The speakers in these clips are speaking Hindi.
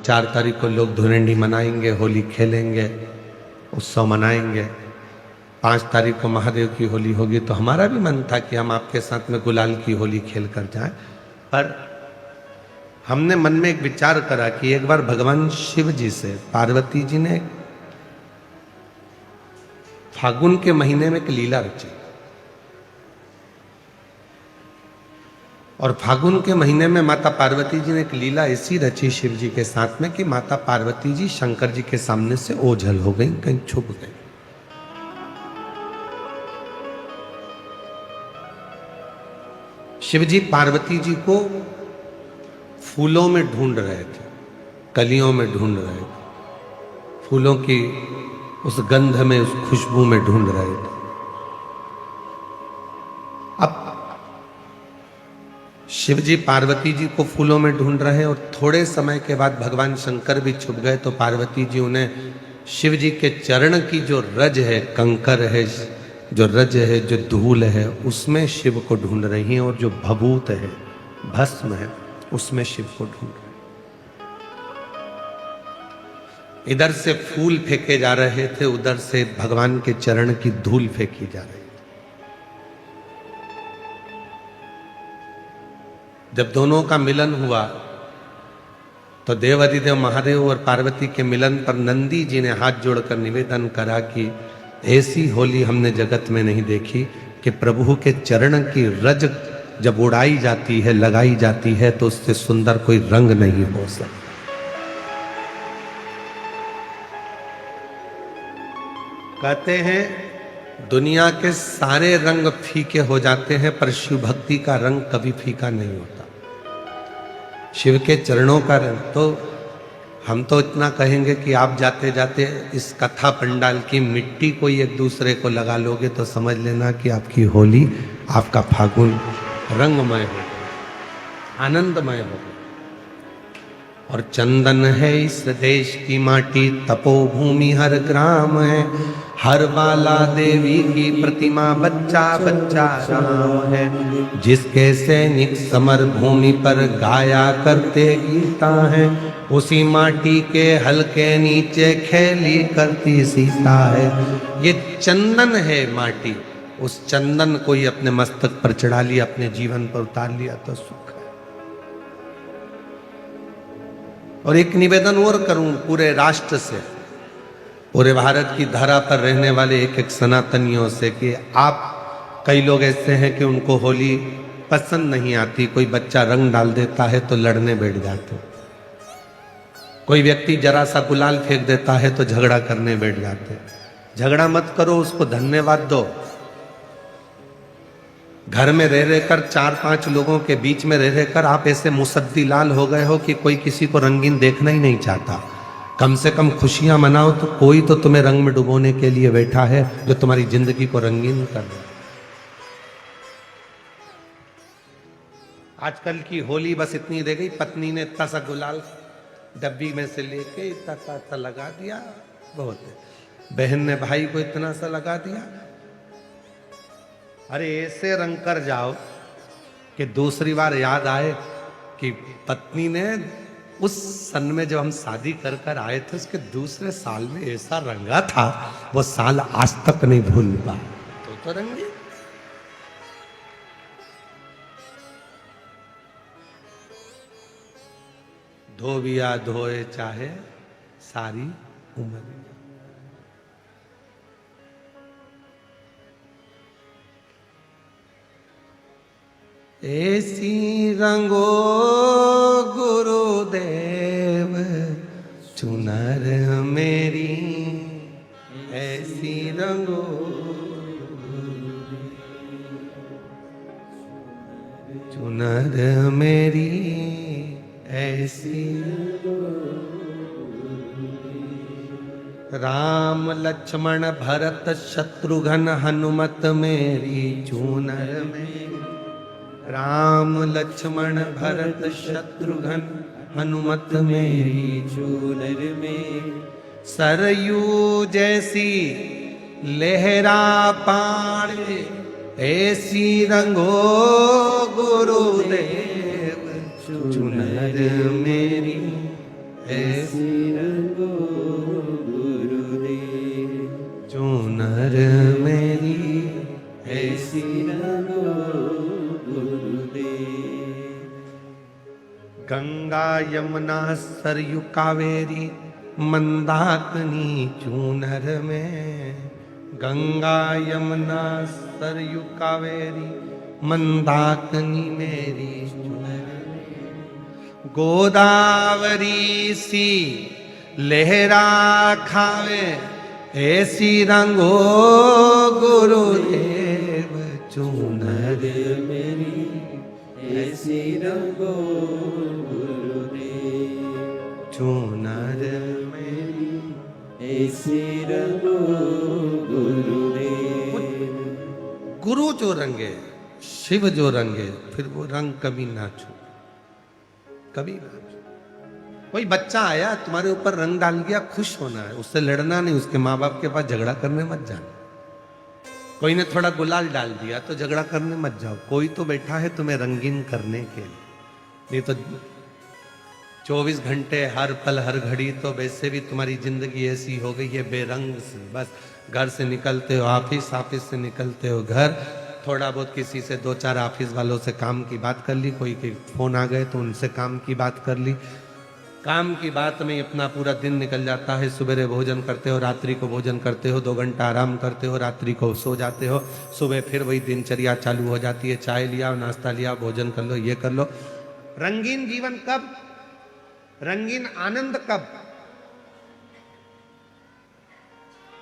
4 तारीख को लोग धुरंडी मनाएंगे, होली खेलेंगे, उत्सव मनाएंगे। 5 तारीख को महादेव की होली होगी। तो हमारा भी मन था कि हम आपके साथ में गुलाल की होली खेल कर जाएं, पर हमने मन में एक विचार करा कि एक बार भगवान शिव जी से पार्वती जी ने फागुन के महीने में एक लीला रची, और फागुन के महीने में माता पार्वती जी ने एक लीला ऐसी रची शिव जी के साथ में कि माता पार्वती जी शंकर जी के सामने से ओझल हो गई, कहीं छुप गई। शिव जी पार्वती जी को फूलों में ढूंढ रहे थे, कलियों में ढूंढ रहे थे, फूलों की उस गंध में, उस खुशबू में ढूंढ रहे थे। अब शिव जी पार्वती जी को फूलों में ढूंढ रहे हैं, और थोड़े समय के बाद भगवान शंकर भी छुप गए। तो पार्वती जी उन्हें शिव जी के चरण की जो रज है, कंकर है, जो रज है, जो धूल है, उसमें शिव को ढूंढ रही हैं, और जो भभूत है, भस्म है, उसमें शिव को ढूंढ रहे हैं। इधर से फूल फेंके जा रहे थे, उधर से भगवान के चरण की धूल फेंकी जा रही थी। जब दोनों का मिलन हुआ तो देवाधिदेव महादेव और पार्वती के मिलन पर नंदी जी ने हाथ जोड़कर निवेदन करा कि ऐसी होली हमने जगत में नहीं देखी कि प्रभु के चरण की रज जब उड़ाई जाती है, लगाई जाती है, तो उससे सुंदर कोई रंग नहीं हो सकता। कहते हैं दुनिया के सारे रंग फीके हो जाते हैं, पर शिव भक्ति का रंग कभी फीका नहीं होता। शिव के चरणों का रंग, तो हम तो इतना कहेंगे कि आप जाते जाते इस कथा पंडाल की मिट्टी कोई एक दूसरे को लगा लोगे तो समझ लेना कि आपकी होली, आपका फागुन रंगमय हो, आनंदमय हो। और चंदन है इस देश की माटी, तपोभूमि हर ग्राम है, हर बाला देवी की प्रतिमा, बच्चा बच्चा राम है। जिसके सैनिक समर भूमि पर गाया करते गीता है, उसी माटी के हल्के नीचे खेली करती सीता है। ये चंदन है माटी, उस चंदन को ही अपने मस्तक पर चढ़ा लिया, अपने जीवन पर उतार लिया तो सुख है। और एक निवेदन और करूं पूरे राष्ट्र से, पूरे भारत की धरा पर रहने वाले एक एक सनातनियों से, कि आप, कई लोग ऐसे हैं कि उनको होली पसंद नहीं आती। कोई बच्चा रंग डाल देता है तो लड़ने बैठ जाते, कोई व्यक्ति जरा सा गुलाल फेंक देता है तो झगड़ा करने बैठ जाते। झगड़ा मत करो, उसको धन्यवाद दो। घर में रह रहकर 4-5 लोगों के बीच में रह रहकर आप ऐसे मुसद्दी लाल हो गए हो कि कोई किसी को रंगीन देखना ही नहीं चाहता। कम से कम खुशियां मनाओ, तो कोई तो तुम्हें रंग में डुबोने के लिए बैठा है, जो तुम्हारी जिंदगी को रंगीन कर दे। आजकल की होली बस इतनी रह गई, पत्नी ने इतना सा गुलाल डब्बी में से लेके इतना सा लगा दिया, बहुत है। बहन ने भाई को इतना सा लगा दिया। अरे ऐसे रंग कर जाओ कि दूसरी बार याद आए कि पत्नी ने उस सन में जब हम शादी कर कर आए थे, उसके दूसरे साल में ऐसा रंगा था, वो साल आज तक नहीं भूल पाए। तो रंगे धोबिया धोए चाहे सारी उम्र। ऐसी रंगो गुरुदेव चुनर मेरी, ऐसी रंगो चुनर मेरी, ऐसी। राम लक्ष्मण भरत शत्रुघ्न हनुमत मेरी चुनर मेरी। राम लक्ष्मण भरत शत्रुघ्न हनुमत मेरी चूनर में। सरयू जैसी लहरा पाड़े ऐसी रंगो गुरुदेव चुनर मेरी ऐसी रंगो गुरुदेव, चूनर मेरी ऐसी रंगो गुरुदेव। गंगा यमुना सरयू कावेरी मंदाकिनी चूनर में, गंगा यमुना सरयू कावेरी मंदाकिनी मेरी चूनर में, गोदावरी सी लहरा खावे ऐसी रंगो गुरुदेव चूनर मेरी ऐसी रंगो गुरुदेव, चूनर मेरी ऐसी रंगो गुरुदेव। गुरु जो रंगे, शिव जो रंगे, फिर वो रंग कभी ना छू, कभी ना छू। कोई बच्चा आया तुम्हारे ऊपर रंग डाल गया, खुश होना है, उससे लड़ना नहीं, उसके माँ बाप के पास झगड़ा करने मत जाना। कोई ने थोड़ा गुलाल डाल दिया तो झगड़ा करने मत जाओ, कोई तो बैठा है तुम्हें रंगीन करने के लिए। नहीं तो 24 घंटे हर पल हर घड़ी तो वैसे भी तुम्हारी जिंदगी ऐसी हो गई है बेरंग से। बस घर से निकलते हो ऑफिस, ऑफिस से निकलते हो घर, थोड़ा बहुत किसी से 2-4 ऑफिस वालों से काम की बात कर ली, कोई के फोन आ गए तो उनसे काम की बात कर ली, काम की बात में अपना पूरा दिन निकल जाता है। सुबह भोजन करते हो, रात्रि को भोजन करते हो, 2 घंटा आराम करते हो, रात्रि को सो जाते हो, सुबह फिर वही दिनचर्या चालू हो जाती है, चाय लिया, नाश्ता लिया, भोजन कर लो, ये कर लो। रंगीन जीवन कब, रंगीन आनंद कब?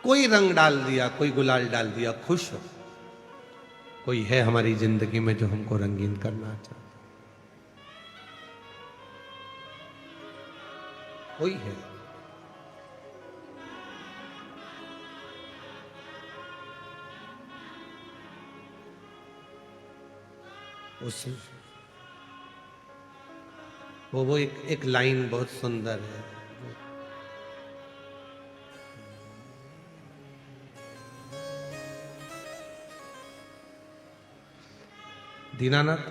कोई रंग डाल दिया, कोई गुलाल डाल दिया, खुश हो। कोई है हमारी जिंदगी में जो हमको रंगीन करना चाहता, कोई है। उस वो एक लाइन बहुत सुंदर है। दीनानाथ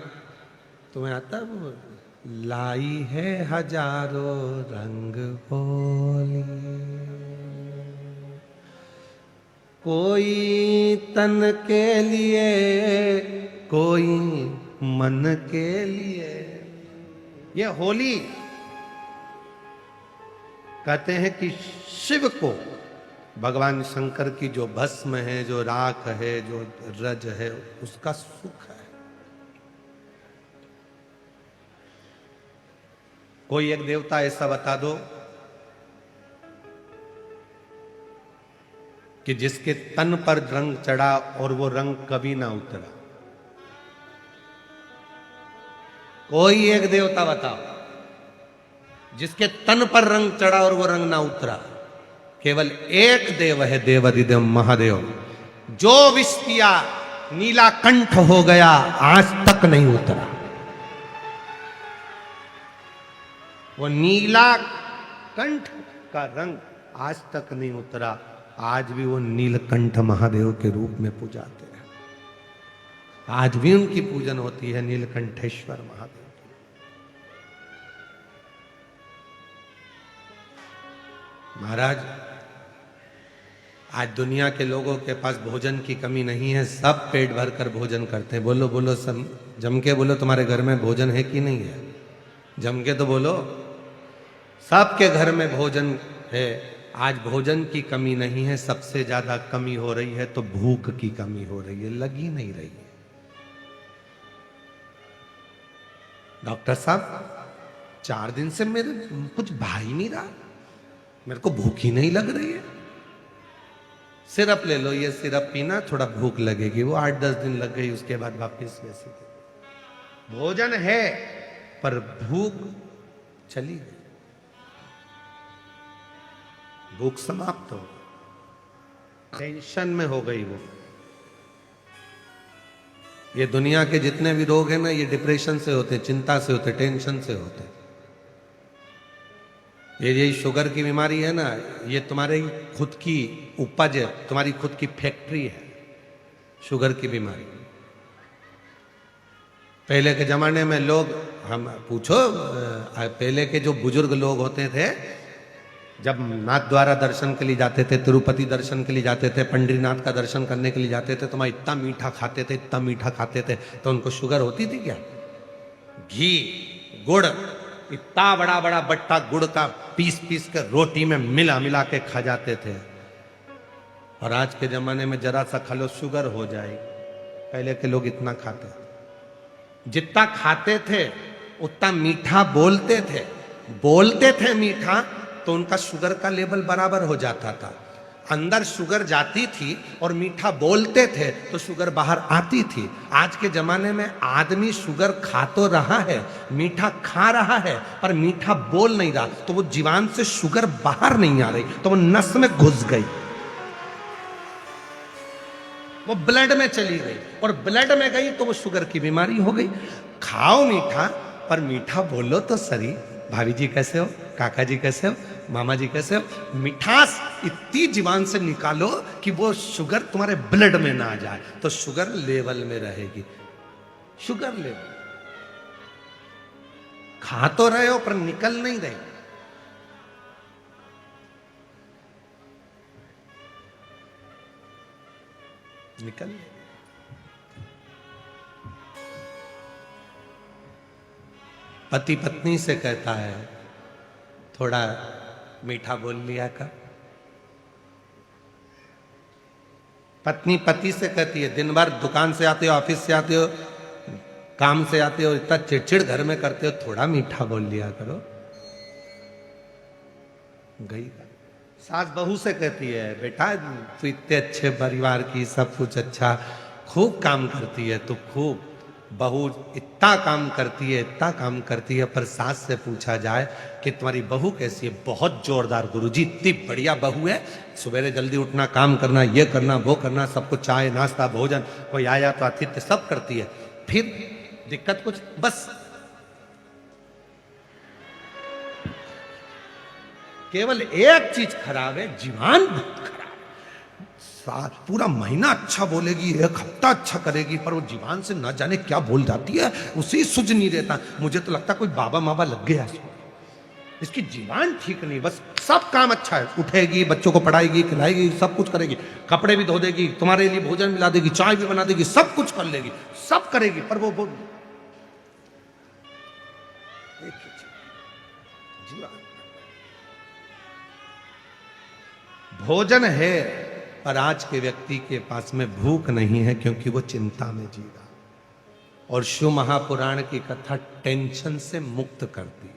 तुम्हें आता है वो? लाई है हजारों रंग होली, कोई तन के लिए, कोई मन के लिए। ये होली कहते हैं कि शिव को, भगवान शंकर की जो भस्म है, जो राख है, जो रज है, उसका सुख है। कोई एक देवता ऐसा बता दो कि जिसके तन पर रंग चढ़ा और वो रंग कभी ना उतरा। कोई एक देवता बताओ जिसके तन पर रंग चढ़ा और वो रंग ना उतरा। केवल एक देव है, देवाधिदेव महादेव, जो विष पिया नीला कंठ हो गया, आज तक नहीं उतरा। वो नीला कंठ का रंग आज तक नहीं उतरा। आज भी वो नीलकंठ महादेव के रूप में पूजाते हैं, आज भी उनकी पूजन होती है, नीलकंठेश्वर महादेव। महाराज आज दुनिया के लोगों के पास भोजन की कमी नहीं है, सब पेट भर कर भोजन करते हैं। बोलो बोलो सब जम के बोलो, तुम्हारे घर में भोजन है कि नहीं है? जम के तो बोलो। सबके घर में भोजन है। आज भोजन की कमी नहीं है, सबसे ज्यादा कमी हो रही है तो भूख की कमी हो रही है, लगी नहीं रही है। डॉक्टर साहब 4 दिन से मेरे कुछ भा ही नहीं रहा, मेरे को भूख ही नहीं लग रही है। सिरप ले लो, ये सिरप पीना, थोड़ा भूख लगेगी। वो 8-10 दिन लग गई, उसके बाद वापिस वैसे। भोजन है पर भूख चली गई, भूख समाप्त हो गई, टेंशन में हो गई वो। ये दुनिया के जितने भी रोग हैं ना, ये डिप्रेशन से होते हैं, चिंता से होते हैं, टेंशन से होते हैं। ये शुगर की बीमारी है ना, ये तुम्हारी खुद की उपज है, तुम्हारी खुद की फैक्ट्री है शुगर की बीमारी। पहले के जमाने में लोग, हम पूछो, पहले के जो बुजुर्ग लोग होते थे जब नाथ द्वारा दर्शन के लिए जाते थे, तिरुपति दर्शन के लिए जाते थे, पंडरीनाथ का दर्शन करने के लिए जाते थे, तो मैं इतना मीठा खाते थे, इतना मीठा खाते थे, तो उनको शुगर होती थी क्या? घी, गुड़, इतना बड़ा बड़ा बट्टा गुड़ का पीस पीस के रोटी में मिला मिला के खा जाते थे। और आज के जमाने में जरा सा खा लो शुगर हो जाए। पहले के लोग इतना खाते थे, जितना खाते थे उतना मीठा बोलते थे मीठा, तो उनका शुगर का लेवल बराबर हो जाता था। अंदर शुगर जाती थी और मीठा बोलते थे तो शुगर बाहर आती थी। आज के जमाने में आदमी शुगर खा तो रहा है, मीठा खा रहा है, पर मीठा बोल नहीं रहा, तो वो जीवान से शुगर बाहर नहीं आ रही, तो वो नस में घुस गई, वो ब्लड में चली गई, और ब्लड में गई तो वो शुगर की बीमारी हो गई। खाओ मीठा, पर मीठा बोलो तो सही। भाभी जी कैसे हो, काका जी कैसे हो, मामा जी कैसे हो। मिठास इतनी जीवान से निकालो कि वो शुगर तुम्हारे ब्लड में ना जाए, तो शुगर लेवल में रहेगी। शुगर लेवल खा तो रहे हो पर निकल नहीं रही। निकल पति पत्नी से कहता है थोड़ा मीठा बोल लिया कर। पत्नी पति से कहती है दिन भर दुकान से आते हो, ऑफिस से आते हो, काम से आते हो, इतना चिड़चिड़ घर में करते हो, थोड़ा मीठा बोल लिया करो। गई सास बहू से कहती है बेटा तू इतने अच्छे परिवार की, सब कुछ अच्छा, खूब काम करती है तू, खूब बहू इतना काम करती है, इतना काम करती है, पर सास से पूछा जाए कि तुम्हारी बहू कैसी है? बहुत जोरदार गुरुजी, इतनी बढ़िया बहू है, सवेरे जल्दी उठना, काम करना, ये करना, वो करना, सबको चाय नाश्ता भोजन, कोई आया तो आतिथ्य सब करती है। फिर दिक्कत कुछ, बस केवल एक चीज खराब है, जीवान बहुत खराब। पूरा महीना अच्छा बोलेगी, एक हफ्ता अच्छा करेगी, पर वो जीवान से न जाने क्या बोल जाती है, उसे सुझ नहीं रहता। मुझे तो लगता कोई बाबा माबा लग गया, इसकी जीवान ठीक नहीं। बस सब काम अच्छा है, उठेगी, बच्चों को पढ़ाएगी, खिलाएगी, सब कुछ करेगी, कपड़े भी धो देगी, तुम्हारे लिए भोजन मिला देगी, चाय भी बना देगी, सब कुछ कर लेगी, सब करेगी, पर वो जीवान। भोजन है, पर आज के व्यक्ति के पास में भूख नहीं है, क्योंकि वो चिंता में जी रहा। और शिव महापुराण की कथा टेंशन से मुक्त करती है,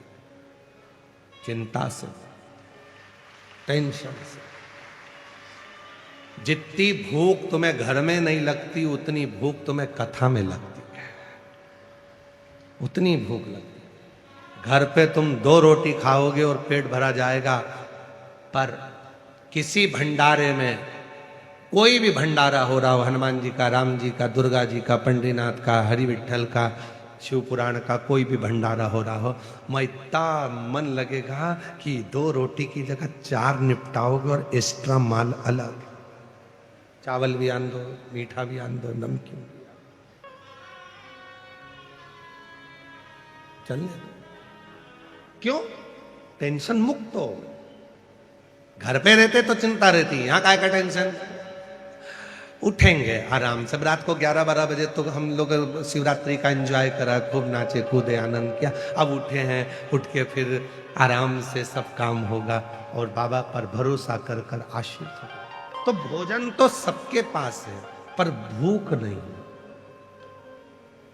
चिंता से, टेंशन से। जितनी भूख तुम्हें घर में नहीं लगती, उतनी भूख तुम्हें कथा में लगती है, उतनी भूख लगती है। घर पे तुम 2 रोटी खाओगे और पेट भरा जाएगा, पर किसी भंडारे में, कोई भी भंडारा हो रहा हो, हनुमान जी का, राम जी का, दुर्गा जी का, पंडरीनाथ का, हरि विठल का, शिव पुराण का, कोई भी भंडारा हो रहा हो, मैं इतना मन लगेगा कि 2 रोटी की जगह 4 निपटाओगे और एक्स्ट्रा माल अलग, चावल भी आन दो, मीठा भी आन दो, नमकीन भी। चल क्यों? टेंशन मुक्त हो। घर पे रहते तो चिंता रहती, यहां काय का टेंशन। उठेंगे आराम से, रात को 11-12 बजे तो हम लोग शिवरात्रि का एंजॉय करा, खूब नाचे कूदे, आनंद किया। अब उठे हैं, उठ के फिर आराम से सब काम होगा और बाबा पर भरोसा कर कर आशीष होगा। तो भोजन तो सबके पास है, पर भूख नहीं।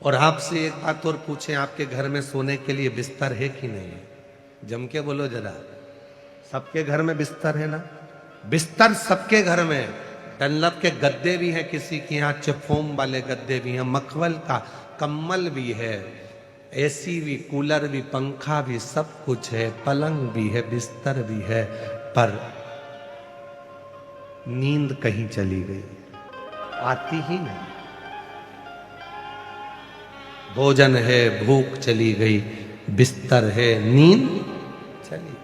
और आपसे एक बात और पूछें, आपके घर में सोने के लिए बिस्तर है कि नहीं है? जम के बोलो जरा। सबके घर में बिस्तर है ना? बिस्तर सबके घर में। डनलप के गद्दे भी हैं, किसी के यहाँ चिफोम वाले गद्दे भी हैं, मखमल का कम्बल भी है, एसी भी, कूलर भी, पंखा भी, सब कुछ है, पलंग भी है, बिस्तर भी है, पर नींद कहीं चली गई, आती ही नहीं। भोजन है, भूख चली गई, बिस्तर है, नींद चली।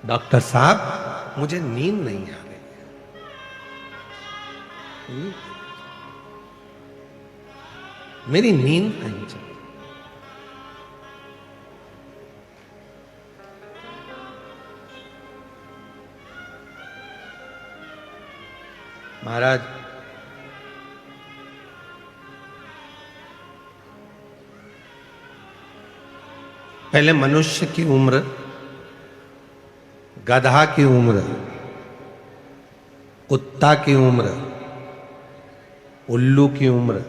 डॉक्टर साहब मुझे नींद नहीं आ रही। मेरी नींद नहीं चली। महाराज पहले मनुष्य की उम्र, गधा की उम्र, कुत्ता की उम्र, उल्लू की उम्र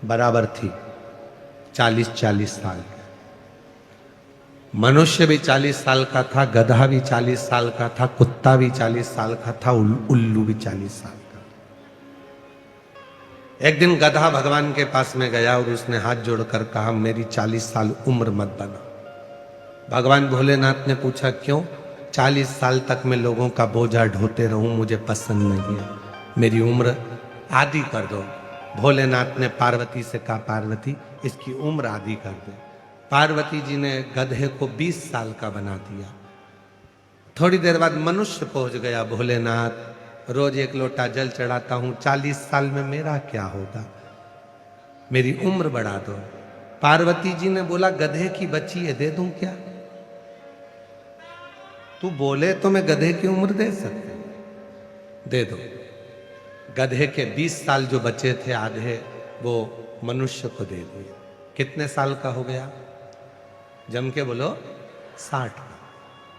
बराबर थी, 40-40 साल। मनुष्य भी 40 साल का था, गधा भी 40 साल का था, कुत्ता भी 40 साल का था, उल्लू भी 40 साल का था। एक दिन गधा भगवान के पास में गया और उसने हाथ जोड़कर कहा, मेरी 40 साल उम्र मत बना। भगवान भोलेनाथ ने पूछा, क्यों? 40 साल तक मैं लोगों का बोझा ढोते रहूं, मुझे पसंद नहीं है, मेरी उम्र आधी कर दो। भोलेनाथ ने पार्वती से कहा, पार्वती इसकी उम्र आधी कर दे। पार्वती जी ने गधे को 20 साल का बना दिया। थोड़ी देर बाद मनुष्य पहुंच गया, भोलेनाथ रोज 1 लोटा जल चढ़ाता हूं, 40 साल में मेरा क्या होगा, मेरी उम्र बढ़ा दो। पार्वती जी ने बोला, गधे की बच्ची है, दे दूं क्या? तू बोले तो मैं गधे की उम्र दे सकते, दे दो। गधे के 20 साल जो बचे थे आधे, वो मनुष्य को दे दिए। कितने साल का हो गया? जम के बोलो, 60।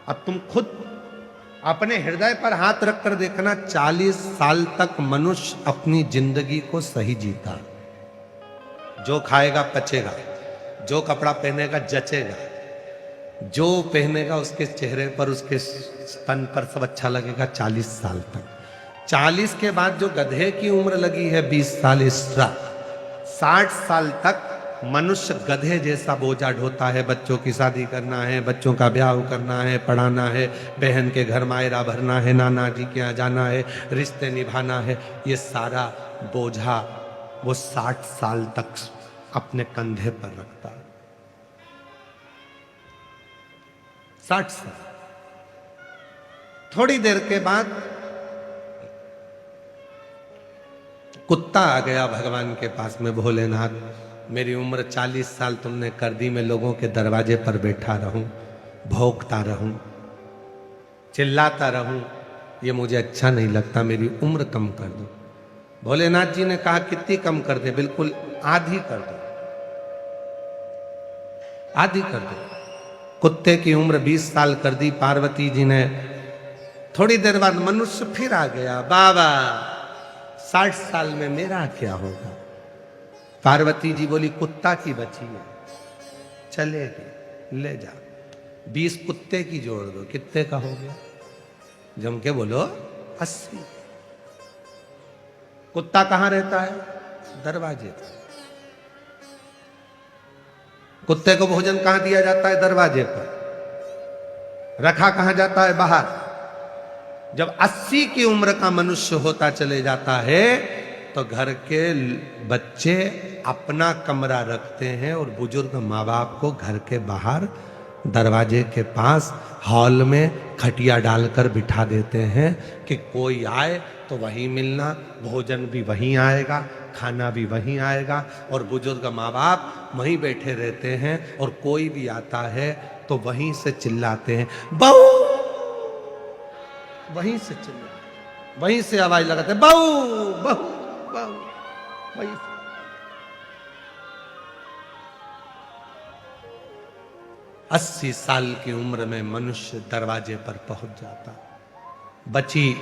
अब तुम खुद अपने हृदय पर हाथ रखकर देखना, 40 साल तक मनुष्य अपनी जिंदगी को सही जीता। जो खाएगा पचेगा, जो कपड़ा पहनेगा जचेगा, जो पहनेगा उसके चेहरे पर, उसके स्तन पर सब अच्छा लगेगा 40 साल तक। 40 के बाद जो गधे की उम्र लगी है 20 साल एक्स्ट्रा, 60 साल तक मनुष्य गधे जैसा बोझा ढोता है। बच्चों की शादी करना है, बच्चों का ब्याह करना है, पढ़ाना है, बहन के घर मायरा भरना है, नाना जी के यहाँ जाना है, रिश्ते निभाना है, ये सारा बोझा वो 60 साल तक अपने कंधे पर रखता है। 60 साल। थोड़ी देर के बाद कुत्ता आ गया भगवान के पास में, भोलेनाथ मेरी उम्र 40 साल तुमने कर दी, मैं लोगों के दरवाजे पर बैठा रहूं, भौंकता रहूं, चिल्लाता रहूं, ये मुझे अच्छा नहीं लगता, मेरी उम्र कम कर दो। भोलेनाथ जी ने कहा, कितनी कम कर दे? बिल्कुल आधी कर दो, आधी कर दो। कुत्ते की उम्र 20 साल कर दी पार्वती जी ने। थोड़ी देर बाद मनुष्य फिर आ गया, बाबा 60 साल में मेरा क्या होगा? पार्वती जी बोली, कुत्ता की बची है, चलेगी, ले जा। 20 कुत्ते की जोड़ दो, कितने का हो गया? जम के बोलो, 80। कुत्ता कहां रहता है? दरवाजे पर। कुत्ते को भोजन कहां दिया जाता है? दरवाजे पर। रखा कहां जाता है? बाहर। जब 80 की उम्र का मनुष्य होता चले जाता है तो घर के बच्चे अपना कमरा रखते हैं और बुजुर्ग माँ बाप को घर के बाहर दरवाजे के पास हॉल में खटिया डालकर बिठा देते हैं कि कोई आए तो वहीं मिलना, भोजन भी वहीं आएगा, खाना भी वहीं आएगा, और बुजुर्ग माँ बाप वहीं बैठे रहते हैं और कोई भी आता है तो वहीं से चिल्लाते हैं, बहू, वहीं से चिल्ला, वहीं से आवाज लगाते हैं, बहू बहू बहू, वहीं से। अस्सी साल की उम्र में मनुष्य दरवाजे पर पहुंच जाता। बची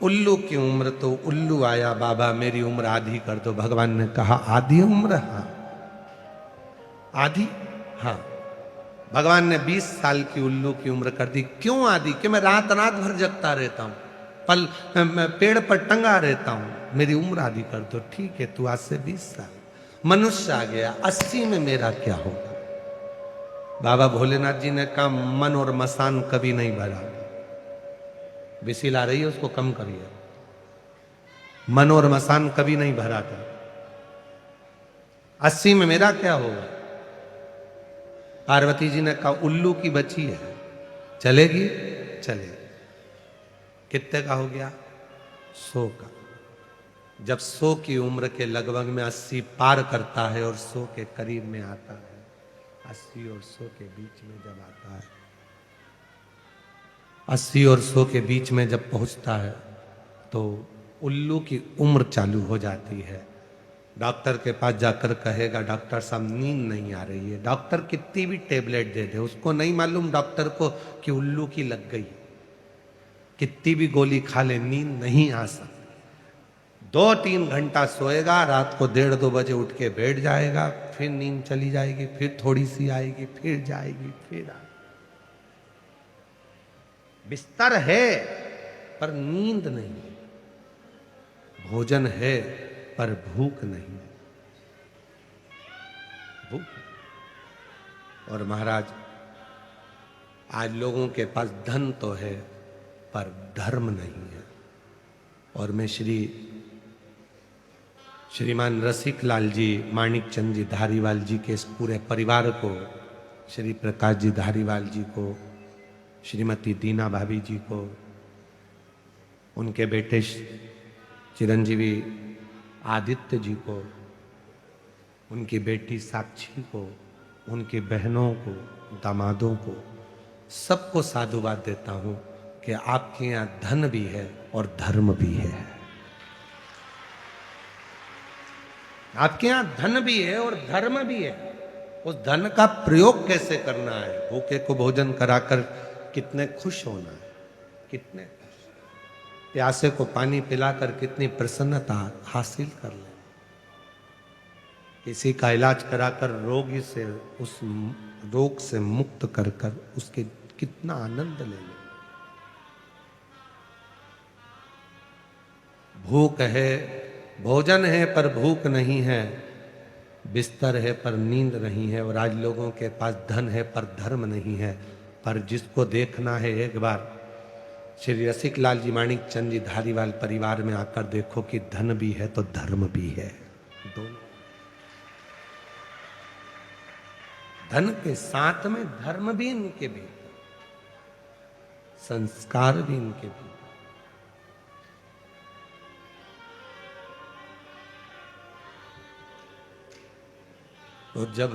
उल्लू की उम्र तो उल्लू आया, बाबा मेरी उम्र आधी कर दो। भगवान ने कहा, आधी उम्र? हाँ आधी, हाँ। भगवान ने 20 साल की उल्लू की उम्र कर दी। क्यों आधी? कि मैं रात रात भर जगता रहता हूं, पल पेड़ पर टंगा रहता हूं, मेरी उम्र आधी कर दो। ठीक है, तू आज से 20 साल। मनुष्य आ गया, 80 में मेरा क्या होगा? बाबा भोलेनाथ जी ने कहा, मन और मसान कभी नहीं भरा। बिसिल आ रही है, उसको कम करिए। मन और मसान कभी नहीं भरा था। 80 में मेरा क्या होगा? पार्वती जी ने कहा, उल्लू की बच्ची है, चलेगी? चलेगी। कितने का हो गया? 100 का। जब 100 की उम्र के लगभग में 80 पार करता है और 100 के करीब में आता है, 80 और 100 के बीच में जब आता है, 80 और 100 के बीच में जब पहुंचता है तो उल्लू की उम्र चालू हो जाती है। डॉक्टर के पास जाकर कहेगा डॉक्टर साहब नींद नहीं आ रही है। डॉक्टर कितनी भी टेबलेट दे दे, उसको नहीं मालूम डॉक्टर को कि उल्लू की लग गई। कितनी भी गोली खा ले नींद नहीं आ सकती। 2-3 घंटा सोएगा, रात को 1:30-2 बजे उठ के बैठ जाएगा, फिर नींद चली जाएगी, फिर थोड़ी सी आएगी, फिर जाएगी, फिर आएगी। बिस्तर है पर नींद नहीं है, भोजन है पर भूख नहीं है। भूख। और महाराज आज लोगों के पास धन तो है पर धर्म नहीं है। और मैं श्रीमान रसिक लाल जी, माणिक चंद जी धारीवाल जी के इस पूरे परिवार को, श्री प्रकाश जी धारीवाल जी को, श्रीमती दीना भाभी जी को, उनके बेटे चिरंजीवी आदित्य जी को, उनकी बेटी साक्षी को, उनकी बहनों को, दामादों को, सबको साधुवाद देता हूं कि आपके यहां धन भी है और धर्म भी है। आपके यहां धन भी है और धर्म भी है। उस धन का प्रयोग कैसे करना है, भूखे को भोजन कराकर कितने खुश होना है, कितने प्यासे को पानी पिलाकर कितनी प्रसन्नता हासिल कर ले, किसी का इलाज कराकर रोगी से उस रोग से मुक्त कर कर उसके कितना आनंद ले ले। भूख है, भोजन है पर भूख नहीं है, बिस्तर है पर नींद नहीं है। और आज लोगों के पास धन है पर धर्म नहीं है। पर जिसको देखना है एक बार श्री रसिक लाल जी, माणिक चंद जी धारीवाल परिवार में आकर देखो कि धन भी है तो धर्म भी है, दोनों। धन के साथ में धर्म भी इनके भीतर, संस्कार भी इनके भीतर। तो जब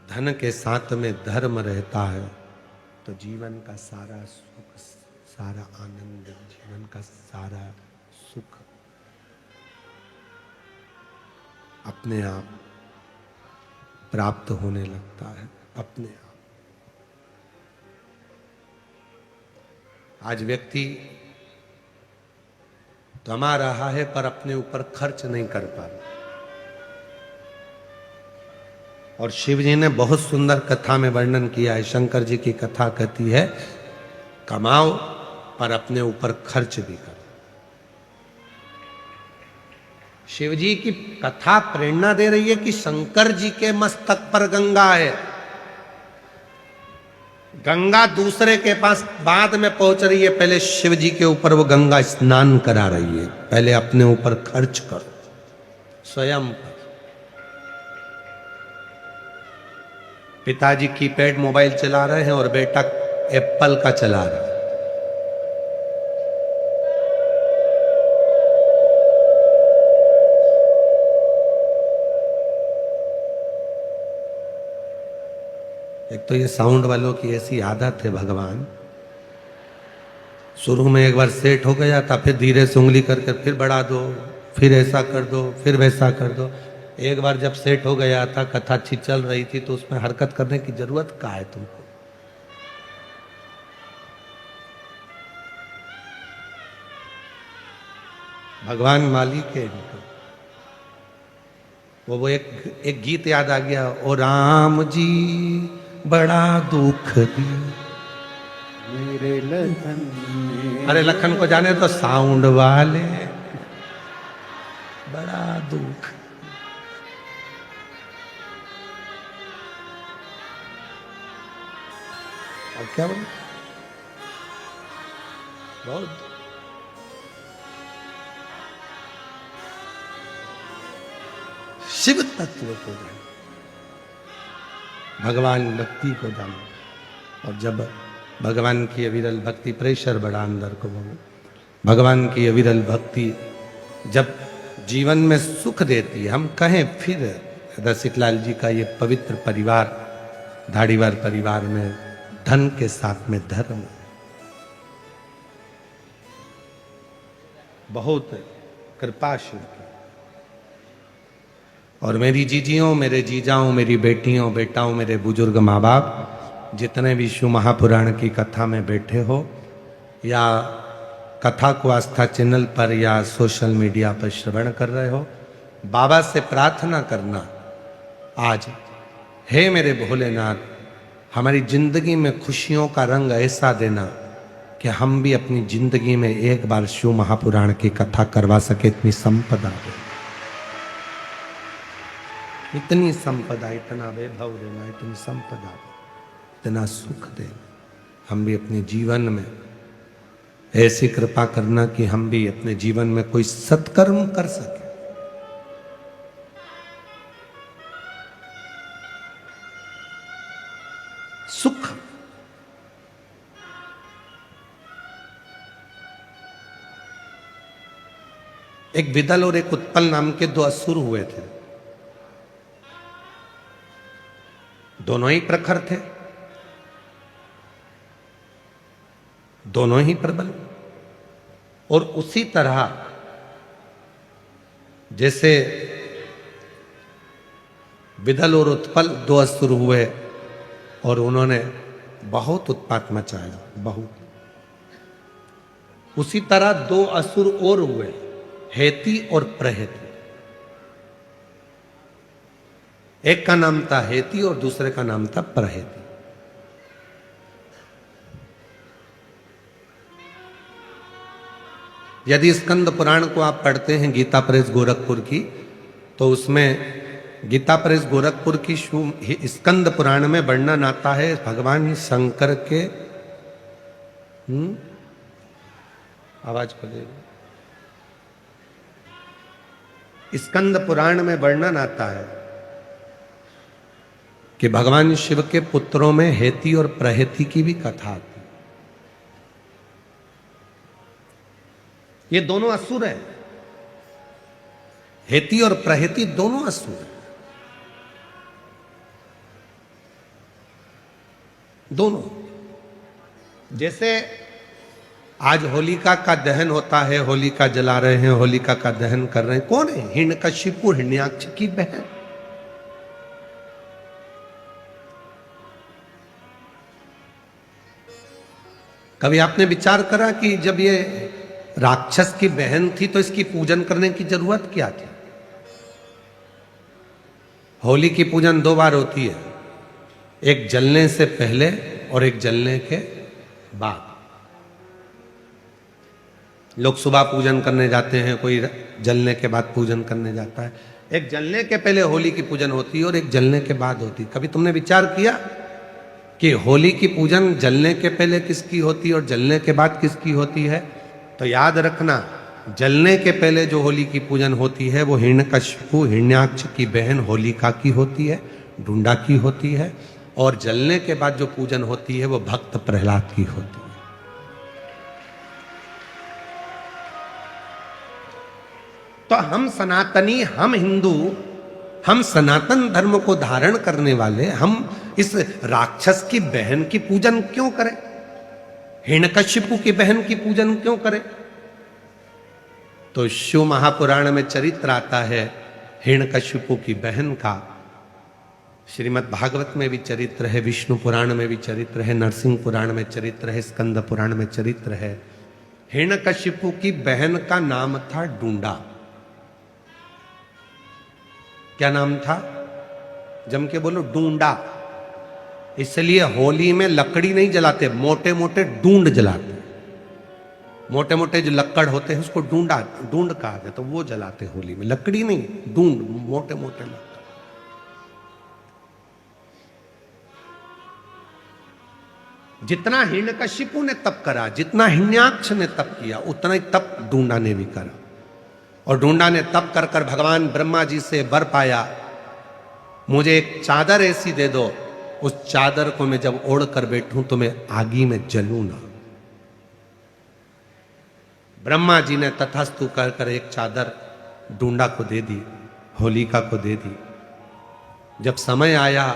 धन के साथ में धर्म रहता है तो जीवन का सारा सुख, सारा आनंद, जीवन का सारा सुख अपने आप प्राप्त होने लगता है, अपने आप। आज व्यक्ति कमा रहा है पर अपने ऊपर खर्च नहीं कर पा रहा। और शिव जी ने बहुत सुंदर कथा में वर्णन किया है। शंकर जी की कथा कहती है कमाओ पर अपने ऊपर खर्च भी करो। शिव जी की कथा प्रेरणा दे रही है कि शंकर जी के मस्तक पर गंगा है, गंगा दूसरे के पास बाद में पहुंच रही है, पहले शिव जी के ऊपर वो गंगा स्नान करा रही है। पहले अपने ऊपर खर्च करो, स्वयं पर। पिताजी कीपैड मोबाइल चला रहे हैं और बेटा एप्पल का चला रहा है। एक तो ये साउंड वालों की ऐसी आदत है भगवान, शुरू में एक बार सेट हो गया था, फिर धीरे से उंगली करके फिर बढ़ा दो, फिर ऐसा कर दो, फिर वैसा कर दो। एक बार जब सेट हो गया था, कथा अच्छी चल रही थी, तो उसमें हरकत करने की जरूरत क्या है तुमको? भगवान मालिक है इनको। वो एक गीत याद आ गया, ओ राम जी बड़ा दुख दिया मेरे लखन। अरे लखन को जाने तो साउंड वाले, बड़ा दुख। और क्या बोले? बहुत शिव तत्व को जानो, भगवान भक्ति को जानो। और जब भगवान की अविरल भक्ति, प्रेशर बड़ा अंदर को बोलो, भगवान की अविरल भक्ति जब जीवन में सुख देती है। हम कहें फिर रसिकलाल जी का ये पवित्र परिवार, धारीवाल परिवार में धन के साथ में धर्म, बहुत कृपा शिव की। और मेरी जीजियों, मेरे जीजाओं, मेरी बेटियों, बेटाओं, मेरे बुजुर्ग माँ बाप, जितने भी शिव महापुराण की कथा में बैठे हो या कथा को आस्था चैनल पर या सोशल मीडिया पर श्रवण कर रहे हो, बाबा से प्रार्थना करना आज, हे मेरे भोलेनाथ, हमारी जिंदगी में खुशियों का रंग ऐसा देना कि हम भी अपनी जिंदगी में एक बार शिव महापुराण की कथा करवा सके, इतनी संपदा दे, इतनी संपदा, इतना वैभव देना, इतनी संपदा, इतना सुख देना। हम भी अपने जीवन में ऐसी कृपा करना कि हम भी अपने जीवन में कोई सत्कर्म कर सके। सुख, एक विदल और एक उत्पल नाम के दो असुर हुए थे। दोनों ही प्रखर थे, दोनों ही प्रबल। और उसी तरह जैसे विदल और उत्पल दो असुर हुए और उन्होंने बहुत उत्पात मचाया, बहुत, उसी तरह दो असुर और हुए, हेती और प्रहेती। एक का नाम था हेती और दूसरे का नाम था प्रहेती। यदि स्कंद पुराण को आप पढ़ते हैं गीता प्रेस गोरखपुर की, तो उसमें गीता प्रेस गोरखपुर की स्कंद पुराण में वर्णन आता है भगवान शंकर के आवाज खोलिएगा। स्कंद पुराण में वर्णन आता है कि भगवान शिव के पुत्रों में हेती और प्रहेती की भी कथा आती। ये दोनों असुर हैं, हेती और प्रहेती दोनों असुर हैं, दोनों। जैसे आज होलिका का दहन होता है, होलिका जला रहे हैं, होलिका का दहन कर रहे हैं, कौन है? हिरण्यकशिपु, हिरण्याक्ष की बहन। कभी आपने विचार करा कि जब ये राक्षस की बहन थी तो इसकी पूजन करने की जरूरत क्या थी? होली की पूजन दो बार होती है, एक जलने से पहले और एक जलने के बाद। लोग सुबह पूजन करने जाते हैं, कोई जलने के बाद पूजन करने जाता है। एक जलने के पहले होली की पूजन होती है और एक जलने के बाद होती है। कभी तुमने विचार किया कि होली की पूजन जलने के पहले किसकी होती है और जलने के बाद किसकी होती है? तो याद रखना, जलने के पहले जो होली की पूजन होती है वो हिरण्यकशिपु, हिरण्याक्ष की बहन होलिका की होती है, ढूंढा की होती है। और जलने के बाद जो पूजन होती है वो भक्त प्रहलाद की होती है। तो हम सनातनी, हम हिंदू, हम सनातन धर्म को धारण करने वाले, हम इस राक्षस की बहन की पूजन क्यों करें? हिरण्यकशिपु की बहन की पूजन क्यों करें? तो शिव महापुराण में चरित्र आता है हिरण्यकशिपु की बहन का। श्रीमद् भागवत में भी चरित्र है, विष्णु पुराण में भी चरित्र है, नरसिंह पुराण में चरित्र है, स्कंद पुराण में चरित्र है। हिरण्यकशिपु की बहन का नाम था डूंडा। क्या नाम था? जम के बोलो, डूंडा। इसलिए होली में लकड़ी नहीं जलाते, मोटे मोटे डूंड जलाते। मोटे मोटे जो लक्कड़ होते हैं उसको डूंड कहा जाता, तो वो जलाते होली में। लकड़ी नहीं, डूंड, मोटे मोटे लक्कड़। जितना हिरण्यकशिपु ने तप करा, जितना हिरण्याक्ष ने तप किया, उतना ही तप डूंडा ने भी करा। और डूंडा ने तप कर कर भगवान ब्रह्मा जी से वर पाया, मुझे एक चादर ऐसी दे दो, उस चादर को मैं जब ओढ़ कर बैठूं तो मैं आगी में जलूं ना। ब्रह्मा जी ने तथास्तु कर कर एक चादर डूंडा को दे दी, होलिका को दे दी। जब समय आया,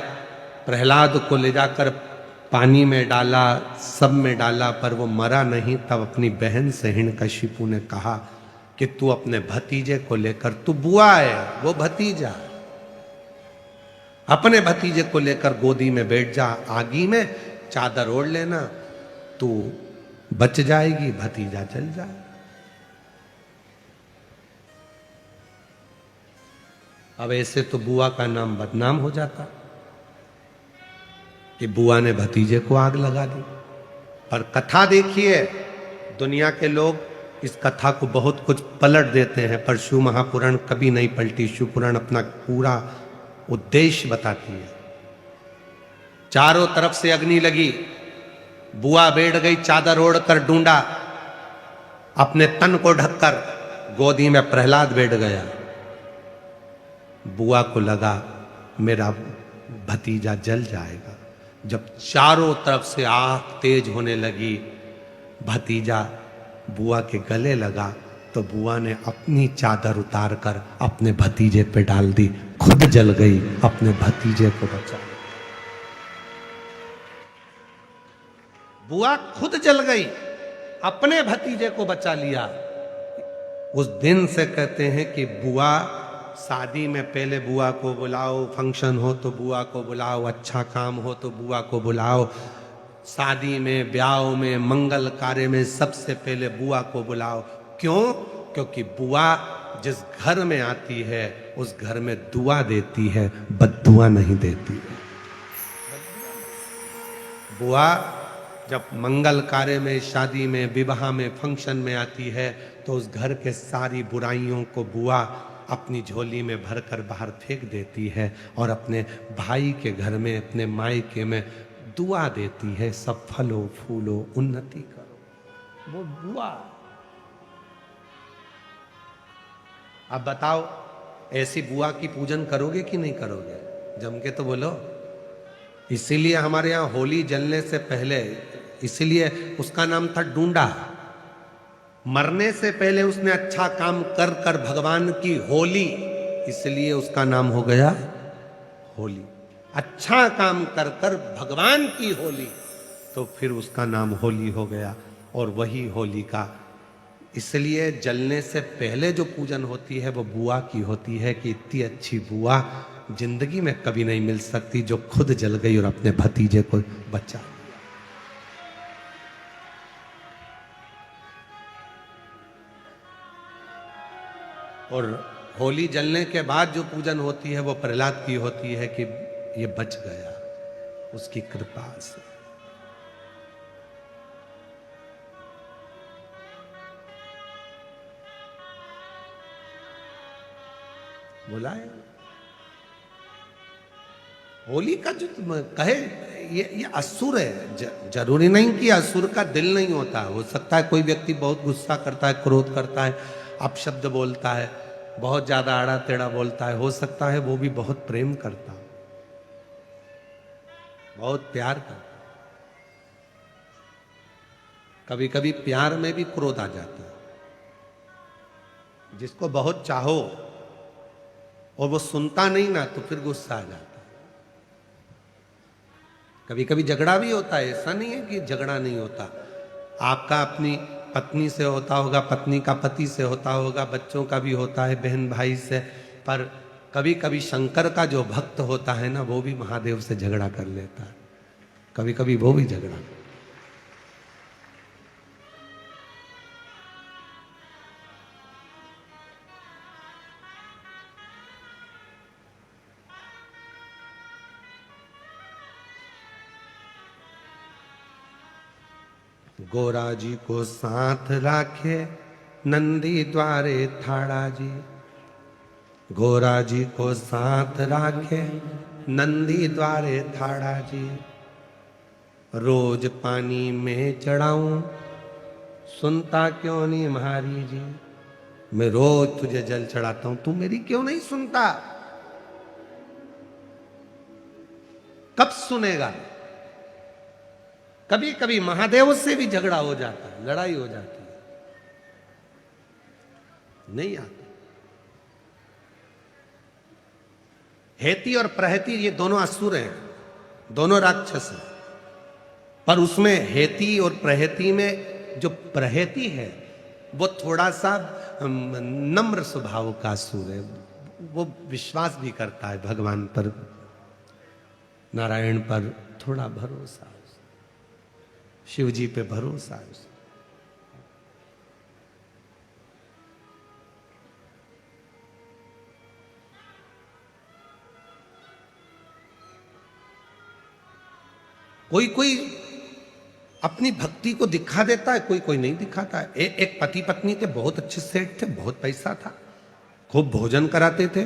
प्रहलाद को ले जाकर पानी में डाला, सब में डाला, पर वो मरा नहीं। तब अपनी बहन से हिरण्यकशिपु ने कहा कि तू अपने भतीजे को लेकर, तू बुआ है वो भतीजा, अपने भतीजे को लेकर गोदी में बैठ जा, आगी में चादर ओढ़ लेना, तू बच जाएगी, भतीजा जल जाए। अब ऐसे तो बुआ का नाम बदनाम हो जाता कि बुआ ने भतीजे को आग लगा दी। पर कथा देखिए, दुनिया के लोग इस कथा को बहुत कुछ पलट देते हैं, पर शिव महापुराण कभी नहीं पलटी। शिव पुराण अपना पूरा उद्देश्य बताती है। चारों तरफ से अग्नि लगी, बुआ बैठ गई चादर ओढ़कर, ढूंढा अपने तन को ढककर, गोदी में प्रहलाद बैठ गया। बुआ को लगा मेरा भतीजा जल जाएगा। जब चारों तरफ से आग तेज होने लगी, भतीजा बुआ के गले लगा, तो बुआ ने अपनी चादर उतारकर अपने भतीजे पे डाल दी, खुद जल गई, अपने भतीजे को बचा लिया। बुआ खुद जल गई, अपने भतीजे को बचा लिया। उस दिन से कहते हैं कि बुआ, शादी में पहले बुआ को बुलाओ, फंक्शन हो तो बुआ को बुलाओ, अच्छा काम हो तो बुआ को बुलाओ, शादी में, ब्याह में, मंगल कार्य में सबसे पहले बुआ को बुलाओ। क्यों? क्योंकि बुआ जिस घर में आती है उस घर में दुआ देती है, बद्दुआ नहीं देती है। बुआ जब मंगल कार्य में, शादी में, विवाह में, फंक्शन में आती है तो उस घर के सारी बुराइयों को बुआ अपनी झोली में भरकर बाहर फेंक देती है और अपने भाई के घर में, अपने मायके में दुआ देती है, सब फलो फूलो, उन्नति करो। वो बुआ। अब बताओ, ऐसी बुआ की पूजन करोगे कि नहीं करोगे? जम के तो बोलो। इसीलिए हमारे यहाँ होली जलने से पहले, इसीलिए उसका नाम था डूंडा। मरने से पहले उसने अच्छा काम कर कर भगवान की होली, इसलिए उसका नाम हो गया होली। अच्छा काम कर कर भगवान की होली, तो फिर उसका नाम होली हो गया। और वही होली का, इसलिए जलने से पहले जो पूजन होती है वो बुआ की होती है कि इतनी अच्छी बुआ जिंदगी में कभी नहीं मिल सकती जो खुद जल गई और अपने भतीजे को बचा। और होली जलने के बाद जो पूजन होती है वो प्रहलाद की होती है कि ये बच गया उसकी कृपा से। बोला है होली का जो तुम कहे ये असुर है। जरूरी नहीं कि असुर का दिल नहीं होता। हो सकता है कोई व्यक्ति बहुत गुस्सा करता है, क्रोध करता है, अपशब्द बोलता है, बहुत ज्यादा आड़ा टेढ़ा बोलता है। हो सकता है वो भी बहुत प्रेम करता, बहुत प्यार करता। कभी कभी प्यार में भी क्रोध आ जाता है। जिसको बहुत चाहो और वो सुनता नहीं ना, तो फिर गुस्सा आ जाता है। कभी कभी झगड़ा भी होता है, ऐसा नहीं है कि झगड़ा नहीं होता। आपका अपनी पत्नी से होता होगा, पत्नी का पति से होता होगा, बच्चों का भी होता है, बहन भाई से। पर कभी कभी शंकर का जो भक्त होता है ना, वो भी महादेव से झगड़ा कर लेता है। कभी कभी वो भी झगड़ा। गोरा जी को साथ राखे नंदी द्वारे थाड़ा जी। गोरा जी को साथ राखे नंदी द्वारे थाड़ा जी। रोज पानी में चढ़ाऊं सुनता क्यों नहीं म्हारी जी। मैं रोज तुझे जल चढ़ाता हूं, तू मेरी क्यों नहीं सुनता? कब सुनेगा? कभी कभी महादेव से भी झगड़ा हो जाता है, लड़ाई हो जाती है, नहीं आता। हेती और प्रहती ये दोनों असुर हैं, दोनों राक्षस हैं। पर उसमें हेती और प्रहती में जो प्रहती है वो थोड़ा सा नम्र स्वभाव का असुर है। वो विश्वास भी करता है भगवान पर, नारायण पर थोड़ा भरोसा, शिव जी पे भरोसा है। कोई कोई अपनी भक्ति को दिखा देता है, कोई कोई नहीं दिखाता है। एक पति पत्नी थे, बहुत अच्छे सेठ थे, बहुत पैसा था, खूब भोजन कराते थे।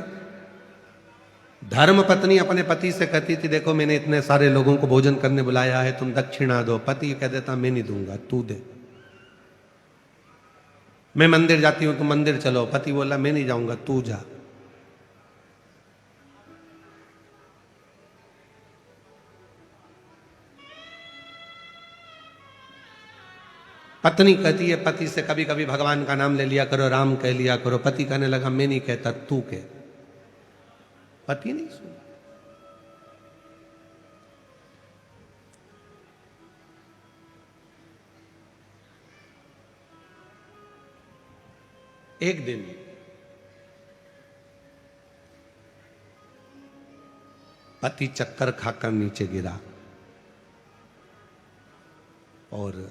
धर्म पत्नी अपने पति से कहती थी, देखो मैंने इतने सारे लोगों को भोजन करने बुलाया है, तुम दक्षिणा दो। पति कह देता, मैं नहीं दूंगा, तू दे। मैं मंदिर जाती हूं, तुम मंदिर चलो। पति बोला, मैं नहीं जाऊंगा, तू जा। पत्नी कहती है पति से, कभी कभी भगवान का नाम ले लिया करो, राम कह लिया करो। पति कहने लगा, मैं नहीं कहता, तू कह। पति नहीं सुना। एक दिन पति चक्कर खाकर नीचे गिरा और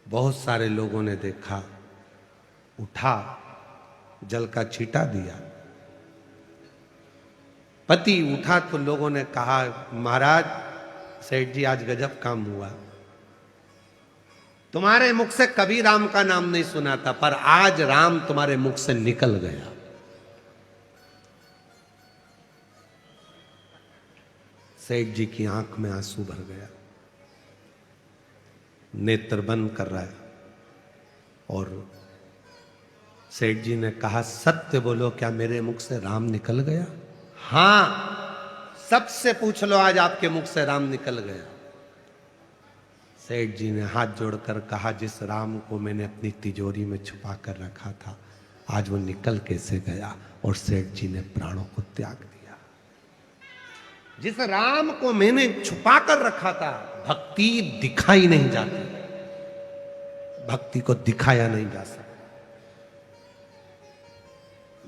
बहुत सारे लोगों ने देखा, उठा, जल का छींटा दिया। पति उठा तो लोगों ने कहा, महाराज सेठ जी आज गजब काम हुआ, तुम्हारे मुख से कभी राम का नाम नहीं सुना था, पर आज राम तुम्हारे मुख से निकल गया। सेठ जी की आंख में आंसू भर गया, नेत्र बंद कर रहा है। और सेठ जी ने कहा, सत्य बोलो, क्या मेरे मुख से राम निकल गया? हां, सबसे पूछ लो, आज आपके मुख से राम निकल गया। सेठ जी ने हाथ जोड़कर कहा, जिस राम को मैंने अपनी तिजोरी में छुपा कर रखा था, आज वो निकल कैसे गया? और सेठ जी ने प्राणों को त्याग दिया। जिस राम को मैंने छुपा कर रखा था, भक्ति दिखाई नहीं जाती, भक्ति को दिखाया नहीं जा सकता।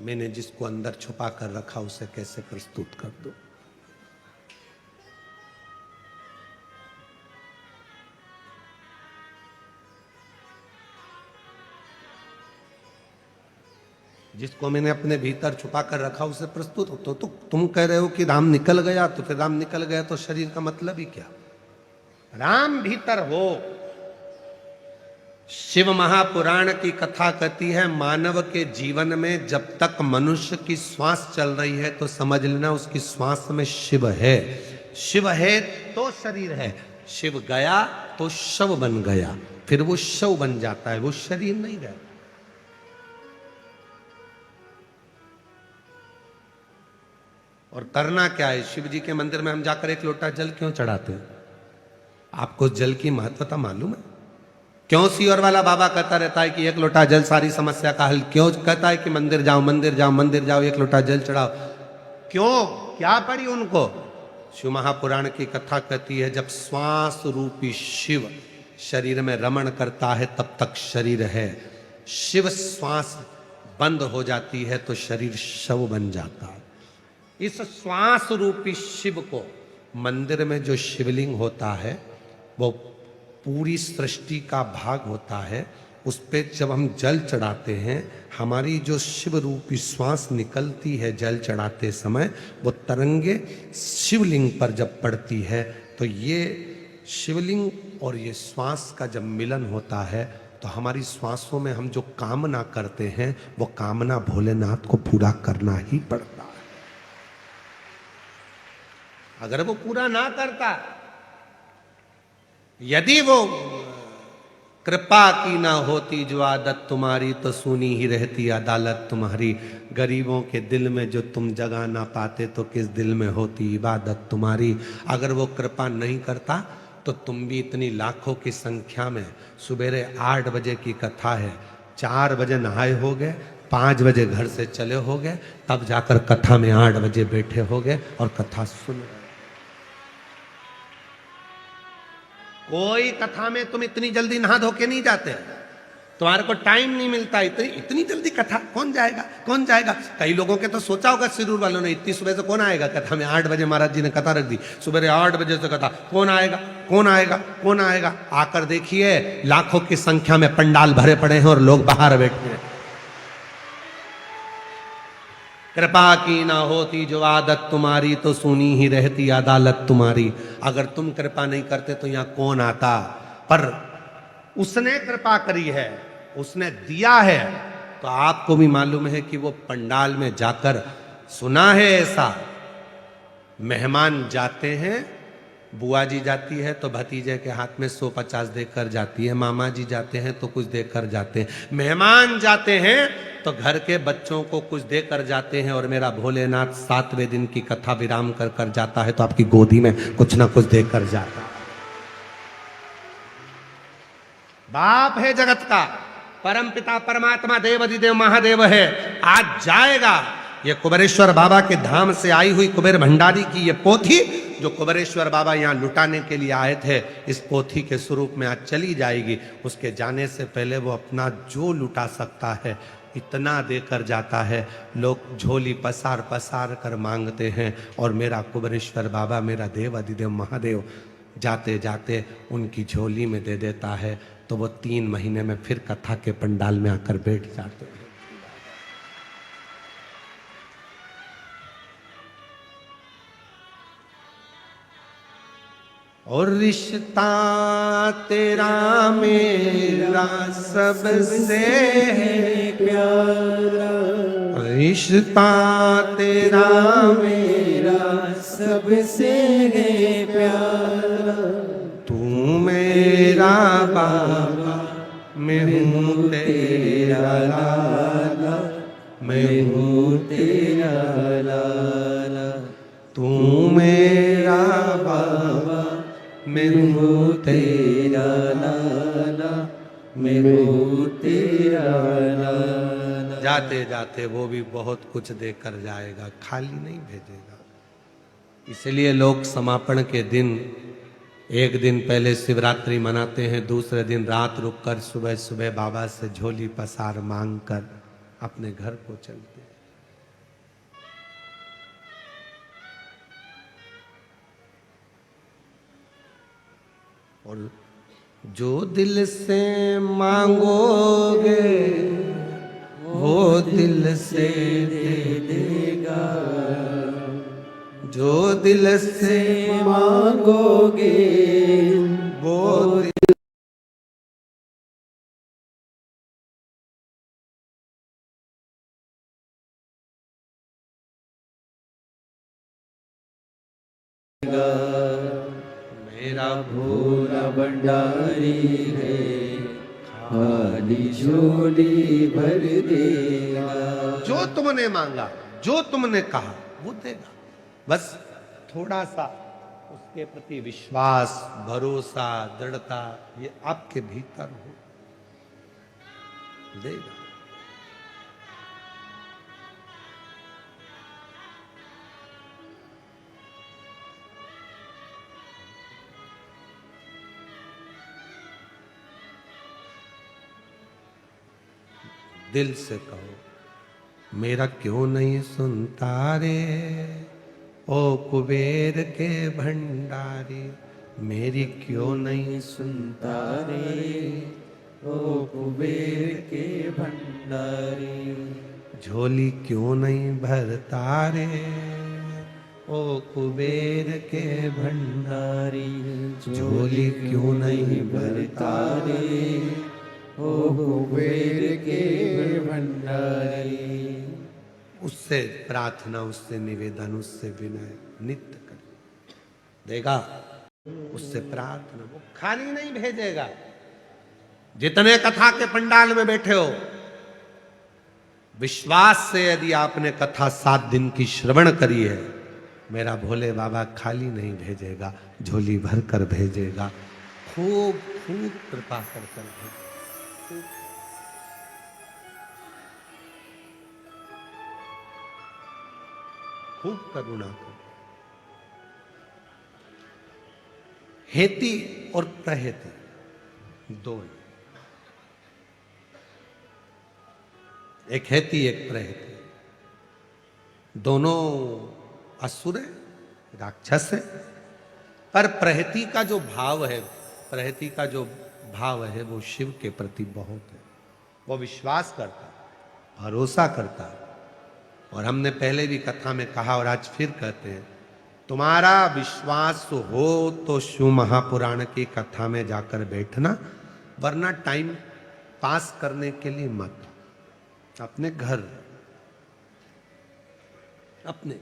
मैंने जिसको अंदर छुपा कर रखा, उसे कैसे प्रस्तुत कर दूं? जिसको मैंने अपने भीतर छुपा कर रखा, उसे प्रस्तुत हो। तो तुम कह रहे हो कि राम निकल गया, तो फिर राम निकल गया तो शरीर का मतलब ही क्या? राम भीतर हो। शिव महापुराण की कथा कहती है, मानव के जीवन में जब तक मनुष्य की श्वास चल रही है तो समझ लेना उसकी श्वास में शिव है। शिव है तो शरीर है, शिव गया तो शव बन गया, फिर वो शव बन जाता है, वो शरीर नहीं रहता। और करना क्या है? शिव जी के मंदिर में हम जाकर एक लोटा जल क्यों चढ़ाते हैं? आपको जल की महत्वता मालूम है? क्यों सीवर वाला बाबा कहता रहता है कि एक लोटा जल सारी समस्या का हल? क्यों कहता है कि मंदिर जाओ, मंदिर जाओ, मंदिर जाओ, एक लोटा जल चढ़ाओ? क्यों? क्या पड़ी उनको? शिव महापुराण की कथा कहती है, जब श्वास रूपी शिव शरीर में रमण करता है तब तक शरीर है। शिव श्वास बंद हो जाती है तो शरीर शव बन जाता है। इस श्वास रूपी शिव को मंदिर में जो शिवलिंग होता है, वो पूरी सृष्टि का भाग होता है। उस पे जब हम जल चढ़ाते हैं, हमारी जो शिव रूपी श्वास निकलती है जल चढ़ाते समय, वो तरंगे शिवलिंग पर जब पड़ती है, तो ये शिवलिंग और ये श्वास का जब मिलन होता है, तो हमारी श्वासों में हम जो कामना करते हैं, वो कामना भोलेनाथ को पूरा करना ही पड़ता है। अगर वो पूरा ना करता, यदि वो कृपा की ना होती जो आदत तुम्हारी, तो सुनी ही रहती अदालत तुम्हारी। गरीबों के दिल में जो तुम जगा ना पाते, तो किस दिल में होती इबादत तुम्हारी। अगर वो कृपा नहीं करता, तो तुम भी इतनी लाखों की संख्या में, सुबेरे 8 बजे की कथा है, 4 बजे नहाए हो गए, 5 बजे घर से चले हो गए, तब जाकर कथा में 8 बजे बैठे हो गए और कथा सुन रहे। कोई कथा में तुम इतनी जल्दी नहा धो के नहीं जाते, तुम्हारे को टाइम नहीं मिलता। इतनी इतनी जल्दी कथा कौन जाएगा, कौन जाएगा। कई लोगों के तो सोचा होगा शिरूर वालों ने, इतनी सुबह से कौन आएगा कथा में। 8 बजे महाराज जी ने कथा रख दी, सुबह 8 बजे से कथा, कौन आएगा, कौन आएगा, कौन आएगा। आकर देखिए लाखों की संख्या में पंडाल भरे पड़े हैं और लोग बाहर बैठे हैं। कृपा की ना होती जो आदत तुम्हारी, तो सुनी ही रहती अदालत तुम्हारी। अगर तुम कृपा नहीं करते तो यहां कौन आता। पर उसने कृपा करी है, उसने दिया है, तो आपको भी मालूम है कि वो पंडाल में जाकर सुना है ऐसा, मेहमान जाते हैं, बुआ जी जाती है तो भतीजे के हाथ में 100-50 देकर जाती है, मामा जी जाते हैं तो कुछ देकर जाते हैं, मेहमान जाते हैं तो घर के बच्चों को कुछ देकर जाते हैं। और मेरा भोलेनाथ 7वें दिन की कथा विराम कर कर जाता है तो आपकी गोदी में कुछ ना कुछ देकर जाता है। बाप है जगत का, परम पिता परमात्मा देवाधिदेव महादेव है। आज जाएगा ये कुबेरेश्वर बाबा के धाम से आई हुई कुबेर भंडारी की ये पोथी, जो कुबेरेश्वर बाबा यहाँ लुटाने के लिए आए थे, इस पोथी के स्वरूप में आज चली जाएगी। उसके जाने से पहले वो अपना जो लुटा सकता है इतना देकर जाता है। लोग झोली पसार पसार कर मांगते हैं और मेरा कुबेरेश्वर बाबा, मेरा देवाधिदेव महादेव जाते जाते उनकी झोली में दे देता है। तो वो 3 महीने में फिर कथा के पंडाल में आकर बैठ जाते हैं। और रिश्ता तेरा मेरा सबसे है प्यारा, रिश्ता तेरा मेरा सबसे है प्यारा। तू मेरा बाबा, मैं हूँ तेरा लाला, मैं हूँ तेरा लाला। तू मेरा बाबा, मैं हूँ तेरा लाला, मैं हूँ तेरा लाला। जाते जाते वो भी बहुत कुछ देकर जाएगा, खाली नहीं भेजेगा। इसलिए लोग समापन के दिन एक दिन पहले शिवरात्रि मनाते हैं, दूसरे दिन रात रुककर सुबह सुबह बाबा से झोली पसार मांग कर अपने घर को चलते हैं। और जो दिल से मांगोगे वो दिल से दे देगा, जो दिल से मांगोगे वो दिल मेरा भोला भंडारी है, खाली झोली भर देगा। जो तुमने मांगा, जो तुमने कहा वो देगा। बस थोड़ा सा उसके प्रति विश्वास, भरोसा, दृढ़ता ये आपके भीतर हो, देगा। दिल से कहो मेरा क्यों नहीं सुनता रे ओ कुबेर के भंडारी, मेरी क्यों नहीं सुनता रे ओ कुबेर के भंडारी। झोली क्यों नहीं भरता रे ओ कुबेर के भंडारी, झोली क्यों नहीं भरता रे ओ कुबेर के भंडारी। उससे प्रार्थना, उससे निवेदन, उससे विनय नित्य कर देगा। उससे प्रार्थना, वो खाली नहीं भेजेगा। जितने कथा के पंडाल में बैठे हो, विश्वास से यदि आपने कथा 7 दिन की श्रवण करी है, मेरा भोले बाबा खाली नहीं भेजेगा, झोली भर कर भेजेगा। खूब खूब कृपा कर कर भेजेगा। खूब करुणा कर। हेती और प्रहेती दो, एक हेती एक प्रहेती, दोनों असुर है, राक्षस है। पर प्रहेती का जो भाव है, प्रहेती का जो भाव है वो शिव के प्रति बहुत है। वो विश्वास करता है, भरोसा करता है। और हमने पहले भी कथा में कहा और आज फिर कहते हैं, तुम्हारा विश्वास हो तो शिव महापुराण की कथा में जाकर बैठना, वरना टाइम पास करने के लिए मत। अपने घर, अपने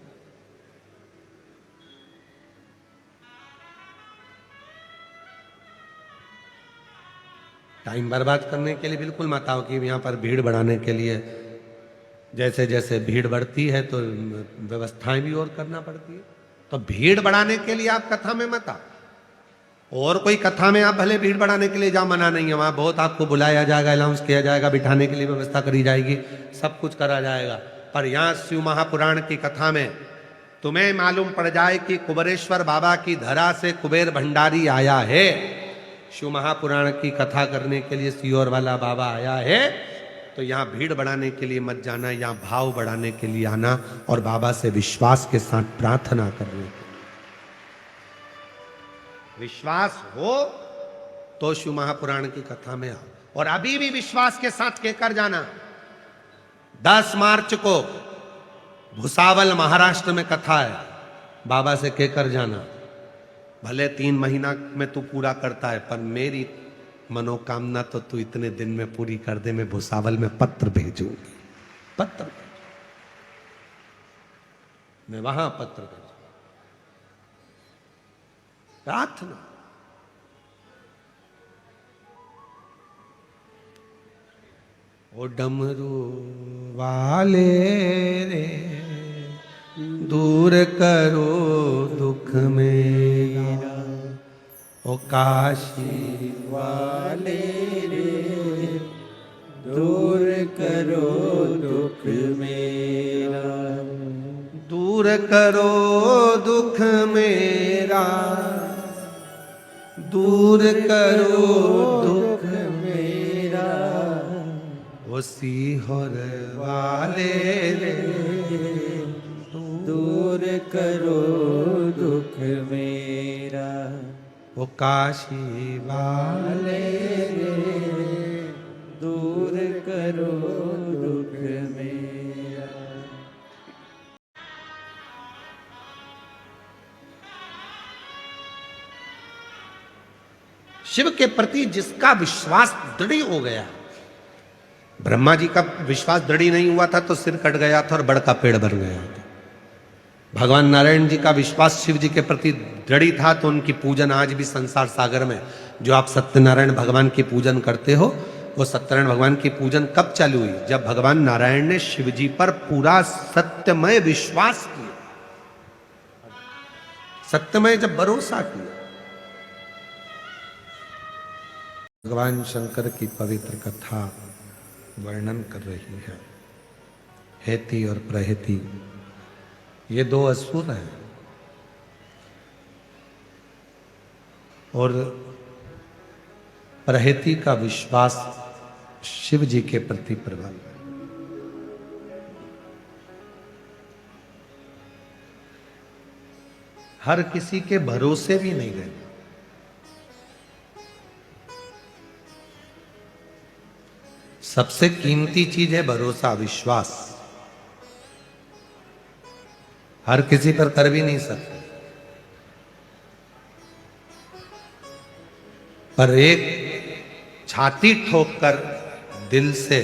टाइम बर्बाद करने के लिए बिल्कुल मत आओ कि यहाँ पर भीड़ बढ़ाने के लिए। जैसे जैसे भीड़ बढ़ती है तो व्यवस्थाएं भी और करना पड़ती है। तो भीड़ बढ़ाने के लिए आप कथा में मत आओ। और कोई कथा में आप भले भीड़ बढ़ाने के लिए जाओ, मना नहीं है। वहां बहुत आपको बुलाया जाएगा, अनाउंस किया जाएगा, बिठाने के लिए व्यवस्था करी जाएगी, सब कुछ करा जाएगा। पर यहाँ शिव महापुराण की कथा में तुम्हें मालूम पड़ जाए कि कुबेरेश्वर बाबा की धरा से कुबेर भंडारी आया है। शिव महापुराण की कथा करने के लिए सियोर वाला बाबा आया है, तो यहाँ भीड़ बढ़ाने के लिए मत जाना, यहाँ भाव बढ़ाने के लिए आना और बाबा से विश्वास के साथ प्रार्थना करने के लिए। विश्वास हो तो शिव महापुराण की कथा में आओ। और अभी भी विश्वास के साथ कहकर जाना, 10 मार्च को भुसावल महाराष्ट्र में कथा है, बाबा से कहकर जाना। भले 3 महीना में तू पूरा करता है, पर मेरी मनोकामना तो तू इतने दिन में पूरी कर दे। मैं भुसावल में पत्र भेजूंगी, पत्र मैं वहां पत्र भेजूंगा, प्रार्थना। ओ डमरू वाले रे, दूर करो दुख मेरा। ओ काशी वाले रे, दूर करो दुख मेरा। दूर करो दुख मेरा, दूर करो दुख मेरा। ओ सीहोर वाले रे, दूर करो दुख मेरा। ओ काशी वाले रे, दूर करो दुख मेरा। शिव के प्रति जिसका विश्वास दृढ़ हो गया, ब्रह्मा जी का विश्वास दृढ़ नहीं हुआ था तो सिर कट गया था और बड़ का पेड़ बन गया था। भगवान नारायण जी का विश्वास शिव जी के प्रति दृढ़ था तो उनकी पूजन आज भी संसार सागर में, जो आप सत्यनारायण भगवान की पूजन करते हो, वो सत्यनारायण भगवान की पूजन कब चालू हुई? जब भगवान नारायण ने शिव जी पर पूरा सत्यमय विश्वास किया, सत्यमय जब भरोसा किया। भगवान शंकर की पवित्र कथा वर्णन कर रही है। हेती और प्रहेती ये 2 असुर हैं और प्रहेती का विश्वास शिव जी के प्रति प्रबल है। हर किसी के भरोसे भी नहीं रहना। सबसे कीमती चीज है भरोसा, विश्वास। हर किसी पर कर भी नहीं सकते, पर एक छाती ठोककर दिल से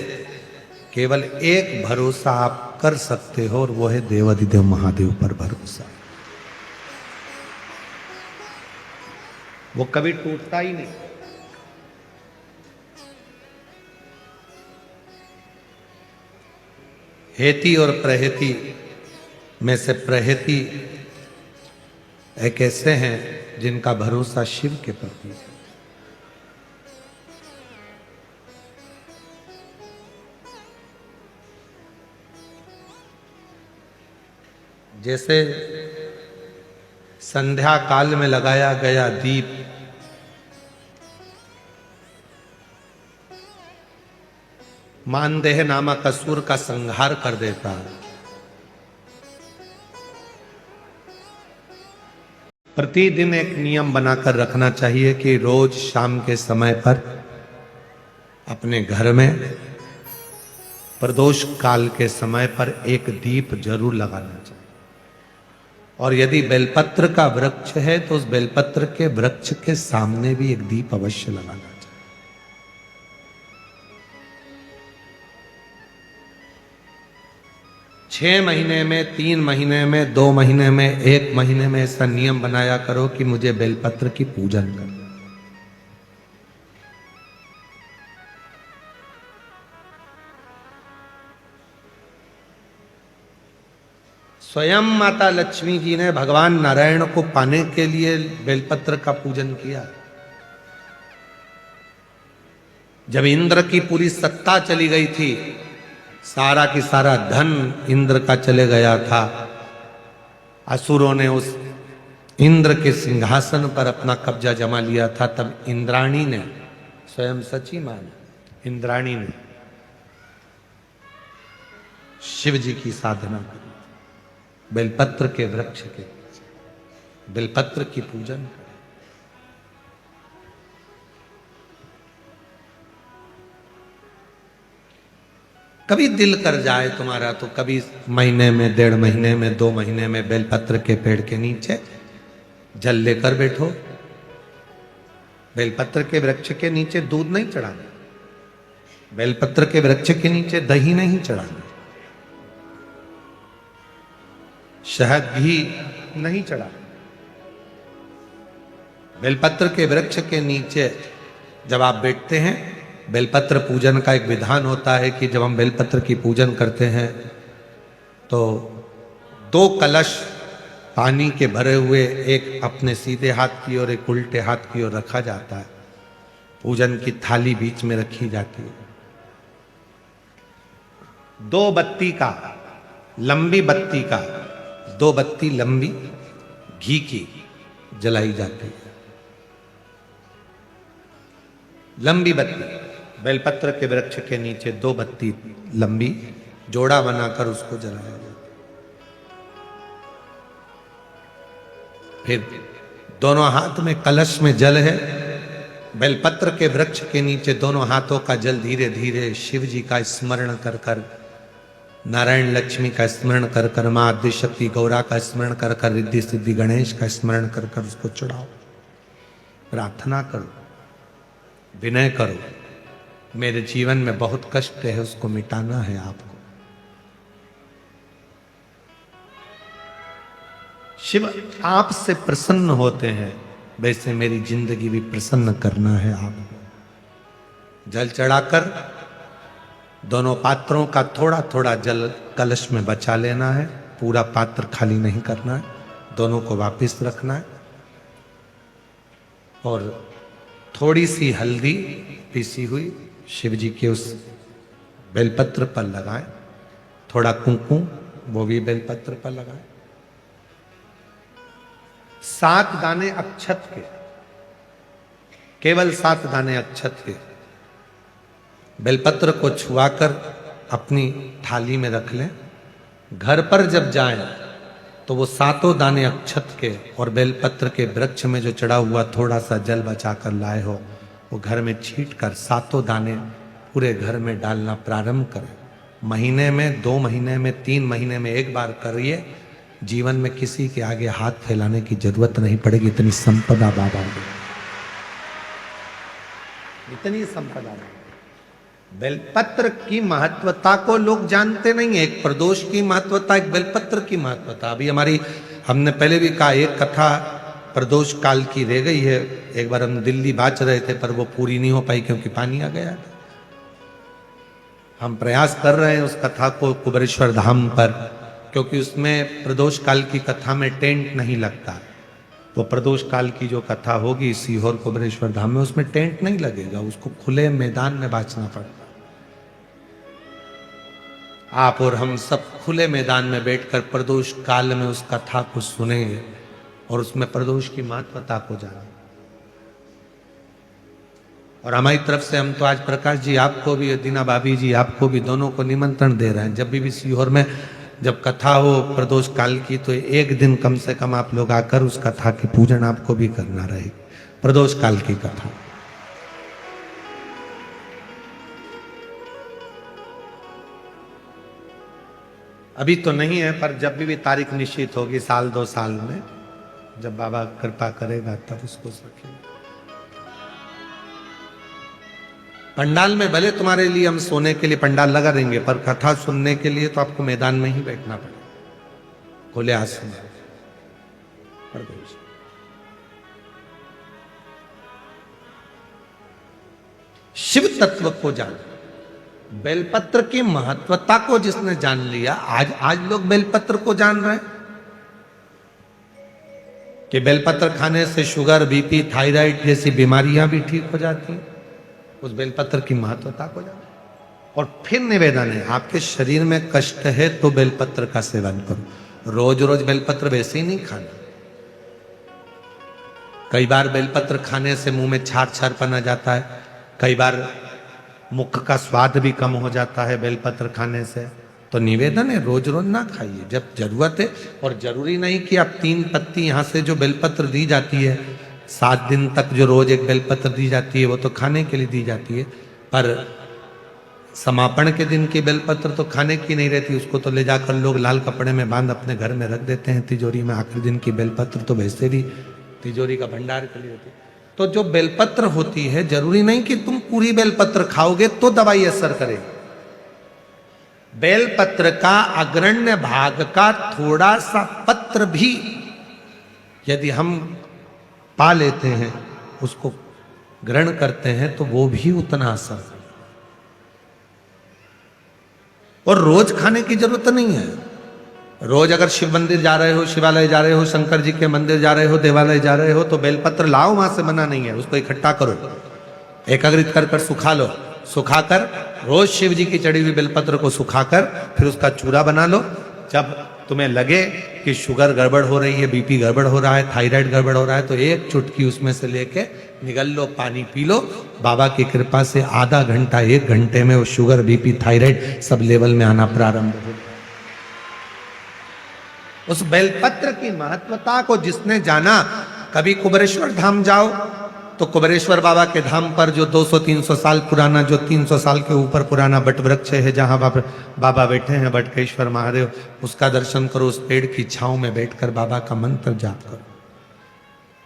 केवल एक भरोसा आप कर सकते हो और वो है देवाधिदेव महादेव पर भरोसा। वो कभी टूटता ही नहीं। हेती और प्रहेती में से प्रहेती एक ऐसे हैं जिनका भरोसा शिव के प्रति है। जैसे संध्या काल में लगाया गया दीप मानदेह नामक असुर का संहार कर देता है। प्रतिदिन एक नियम बनाकर रखना चाहिए कि रोज शाम के समय पर अपने घर में प्रदोष काल के समय पर एक दीप जरूर लगाना चाहिए। और यदि बेलपत्र का वृक्ष है तो उस बेलपत्र के वृक्ष के सामने भी एक दीप अवश्य लगाना चाहिए। 6 महीने में, 3 महीने में, 2 महीने में, 1 महीने में ऐसा नियम बनाया करो कि मुझे बेलपत्र की पूजन करना। स्वयं माता लक्ष्मी जी ने भगवान नारायण को पाने के लिए बेलपत्र का पूजन किया। जब इंद्र की पूरी सत्ता चली गई थी, सारा की सारा धन इंद्र का चले गया था, असुरों ने उस इंद्र के सिंहासन पर अपना कब्जा जमा लिया था, तब इंद्राणी ने, स्वयं सची माना, इंद्राणी ने शिव जी की साधना की, बेलपत्र के वृक्ष के, बेलपत्र की पूजन करें। कभी दिल कर जाए तुम्हारा तो कभी महीने में, 1.5 महीने में, 2 महीने में बेलपत्र के पेड़ के नीचे जल लेकर बैठो। बेलपत्र के वृक्ष के नीचे दूध नहीं चढ़ाना, बेलपत्र के वृक्ष के नीचे दही नहीं चढ़ाना, शहद भी नहीं चढ़ाना। बेलपत्र के वृक्ष के नीचे जब आप बैठते हैं, बेलपत्र पूजन का एक विधान होता है कि जब हम बेलपत्र की पूजन करते हैं तो 2 कलश पानी के भरे हुए, एक अपने सीधे हाथ की ओर, एक उल्टे हाथ की ओर रखा जाता है। पूजन की थाली बीच में रखी जाती है। 2 बत्ती का, लंबी बत्ती का, 2 बत्ती लंबी घी की जलाई जाती है। लंबी बत्ती बेलपत्र के वृक्ष के नीचे 2 बत्ती लंबी जोड़ा बनाकर उसको जलाया जाता है। फिर दोनों हाथ में कलश में जल है, बेलपत्र के वृक्ष के नीचे दोनों हाथों का जल धीरे धीरे शिव जी का स्मरण कर कर, नारायण लक्ष्मी का स्मरण कर कर, मां आदिशक्ति गौरा का स्मरण कर कर, रिद्धि सिद्धि गणेश का स्मरण कर कर उसको चढ़ाओ। प्रार्थना करो, विनय करो, मेरे जीवन में बहुत कष्ट है, उसको मिटाना है आपको। शिव आपसे प्रसन्न होते हैं, वैसे मेरी जिंदगी भी प्रसन्न करना है आपको। जल चढ़ाकर दोनों पात्रों का थोड़ा थोड़ा जल कलश में बचा लेना है, पूरा पात्र खाली नहीं करना है, दोनों को वापस रखना है। और थोड़ी सी हल्दी पीसी हुई शिव जी के उस बेलपत्र पर लगाएं, थोड़ा कुंकुम वो भी बेलपत्र पर लगाएं। 7 दाने अक्षत के, केवल 7 दाने अक्षत के बेलपत्र को छुआकर अपनी थाली में रख लें। घर पर जब जाएं तो वो 7 दाने अक्षत के और बेलपत्र के वृक्ष में जो चढ़ा हुआ थोड़ा सा जल बचाकर लाए हो, वो घर में छींट कर 7 दाने पूरे घर में डालना प्रारंभ करें। महीने में, 2 महीने में, 3 महीने में एक बार करिए। जीवन में किसी के आगे हाथ फैलाने की जरूरत नहीं पड़ेगी। इतनी संपदा बाबा ने, इतनी संपदा। बेलपत्र की महत्वता को लोग जानते नहीं है। एक प्रदोष की महत्वता, एक बेलपत्र की महत्वता। अभी हमने पहले भी कहा, एक कथा प्रदोष काल की रह गई है। एक बार हम दिल्ली बाच रहे थे पर वो पूरी नहीं हो पाई क्योंकि पानी आ गया था। हम प्रयास कर रहे हैं उस कथा को कुबेरेश्वर धाम पर, क्योंकि उसमें प्रदोष काल की कथा में टेंट नहीं लगता। वो प्रदोष काल की जो कथा होगी सीहोर कुबेरेश्वर धाम में, उसमें टेंट नहीं लगेगा, उसको खुले मैदान में बांचना पड़ता। आप और हम सब खुले मैदान में बैठकर प्रदोष काल में उस कथा को सुनेंगे और उसमें प्रदोष की महत्वता को जाने। और हमारी तरफ से हम तो आज प्रकाश जी आपको भी, दीना भाभी जी आपको भी, दोनों को निमंत्रण दे रहे हैं। जब भी सीहोर में जब कथा हो प्रदोष काल की, तो एक दिन कम से कम आप लोग आकर उस कथा की पूजन आपको भी करना रहे, प्रदोष काल की कथा। अभी तो नहीं है, पर जब भी तारीख निश्चित होगी, साल 2 साल में, जब बाबा कृपा करेगा तब उसको रखेंगे। पंडाल में भले तुम्हारे लिए हम सोने के लिए पंडाल लगा देंगे, पर कथा सुनने के लिए तो आपको मैदान में ही बैठना पड़ेगा, खुले आसन। शिव तत्व को जान, बेलपत्र की महत्वता को जिसने जान लिया, आज लोग बेलपत्र को जान रहे हैं कि बेलपत्र खाने से शुगर, बीपी, थायराइड जैसी बीमारियां भी ठीक हो जाती हैं। उस बेलपत्र की महत्वता को जानो। और फिर निवेदन है, आपके शरीर में कष्ट है तो बेलपत्र का सेवन करो। रोज रोज बेलपत्र वैसे ही नहीं खाना। कई बार बेलपत्र खाने से मुंह में छार छारपन आ जाता है, कई बार मुख का स्वाद भी कम हो जाता है बेलपत्र खाने से। तो निवेदन है, रोज रोज ना खाइए, जब जरूरत है। और जरूरी नहीं कि आप 3 पत्ती यहां से जो बेलपत्र दी जाती है, 7 दिन तक जो रोज एक बेलपत्र दी जाती है, वो तो खाने के लिए दी जाती है। पर समापन के दिन की बेलपत्र तो खाने की नहीं रहती, उसको तो ले जाकर लोग लाल कपड़े में बांध अपने घर में रख देते हैं तिजोरी में। आखिरी दिन की बेलपत्र तो वैसे भी तिजोरी का भंडार के लिए होती है। तो जो बेलपत्र होती है, जरूरी नहीं कि तुम पूरी बेलपत्र खाओगे तो दवाई असर करेगी। बेलपत्र का अग्रण्य भाग का थोड़ा सा पत्र भी यदि हम पा लेते हैं, उसको ग्रहण करते हैं, तो वो भी उतना असर। और रोज खाने की जरूरत नहीं है। रोज अगर शिव मंदिर जा रहे हो, शिवालय जा रहे हो, शंकर जी के मंदिर जा रहे हो, देवालय जा रहे हो, तो बेलपत्र लाओ, वहां से मना नहीं है। उसको इकट्ठा करो, एकाग्रित कर सुखा लो। सुखाकर रोज शिव जी की चढ़ी हुई बेलपत्र को सुखाकर फिर उसका चूरा बना लो। जब तुम्हें लगे कि शुगर गड़बड़ हो रही है, बीपी गड़बड़ हो रहा है, थायराइड गड़बड़ हो रहा है, तो एक चुटकी उसमें से लेके निगल लो, पानी पी लो। बाबा की कृपा से आधा घंटा, 1 घंटे में वो sugar, BP, thyroid sub level में आना प्रारंभ हो। उस बेलपत्र की महत्वता को जिसने जाना, कभी कुबेरेश्वर धाम जाओ तो कुबेरेश्वर बाबा के धाम पर जो 200-300 साल पुराना, जो 300 साल के ऊपर पुराना बट वृक्ष है, जहां बाबा बैठे हैं, बटकेश्वर महादेव, उसका दर्शन करो। उस पेड़ की छांव में बैठकर बाबा का मंत्र जाप करो।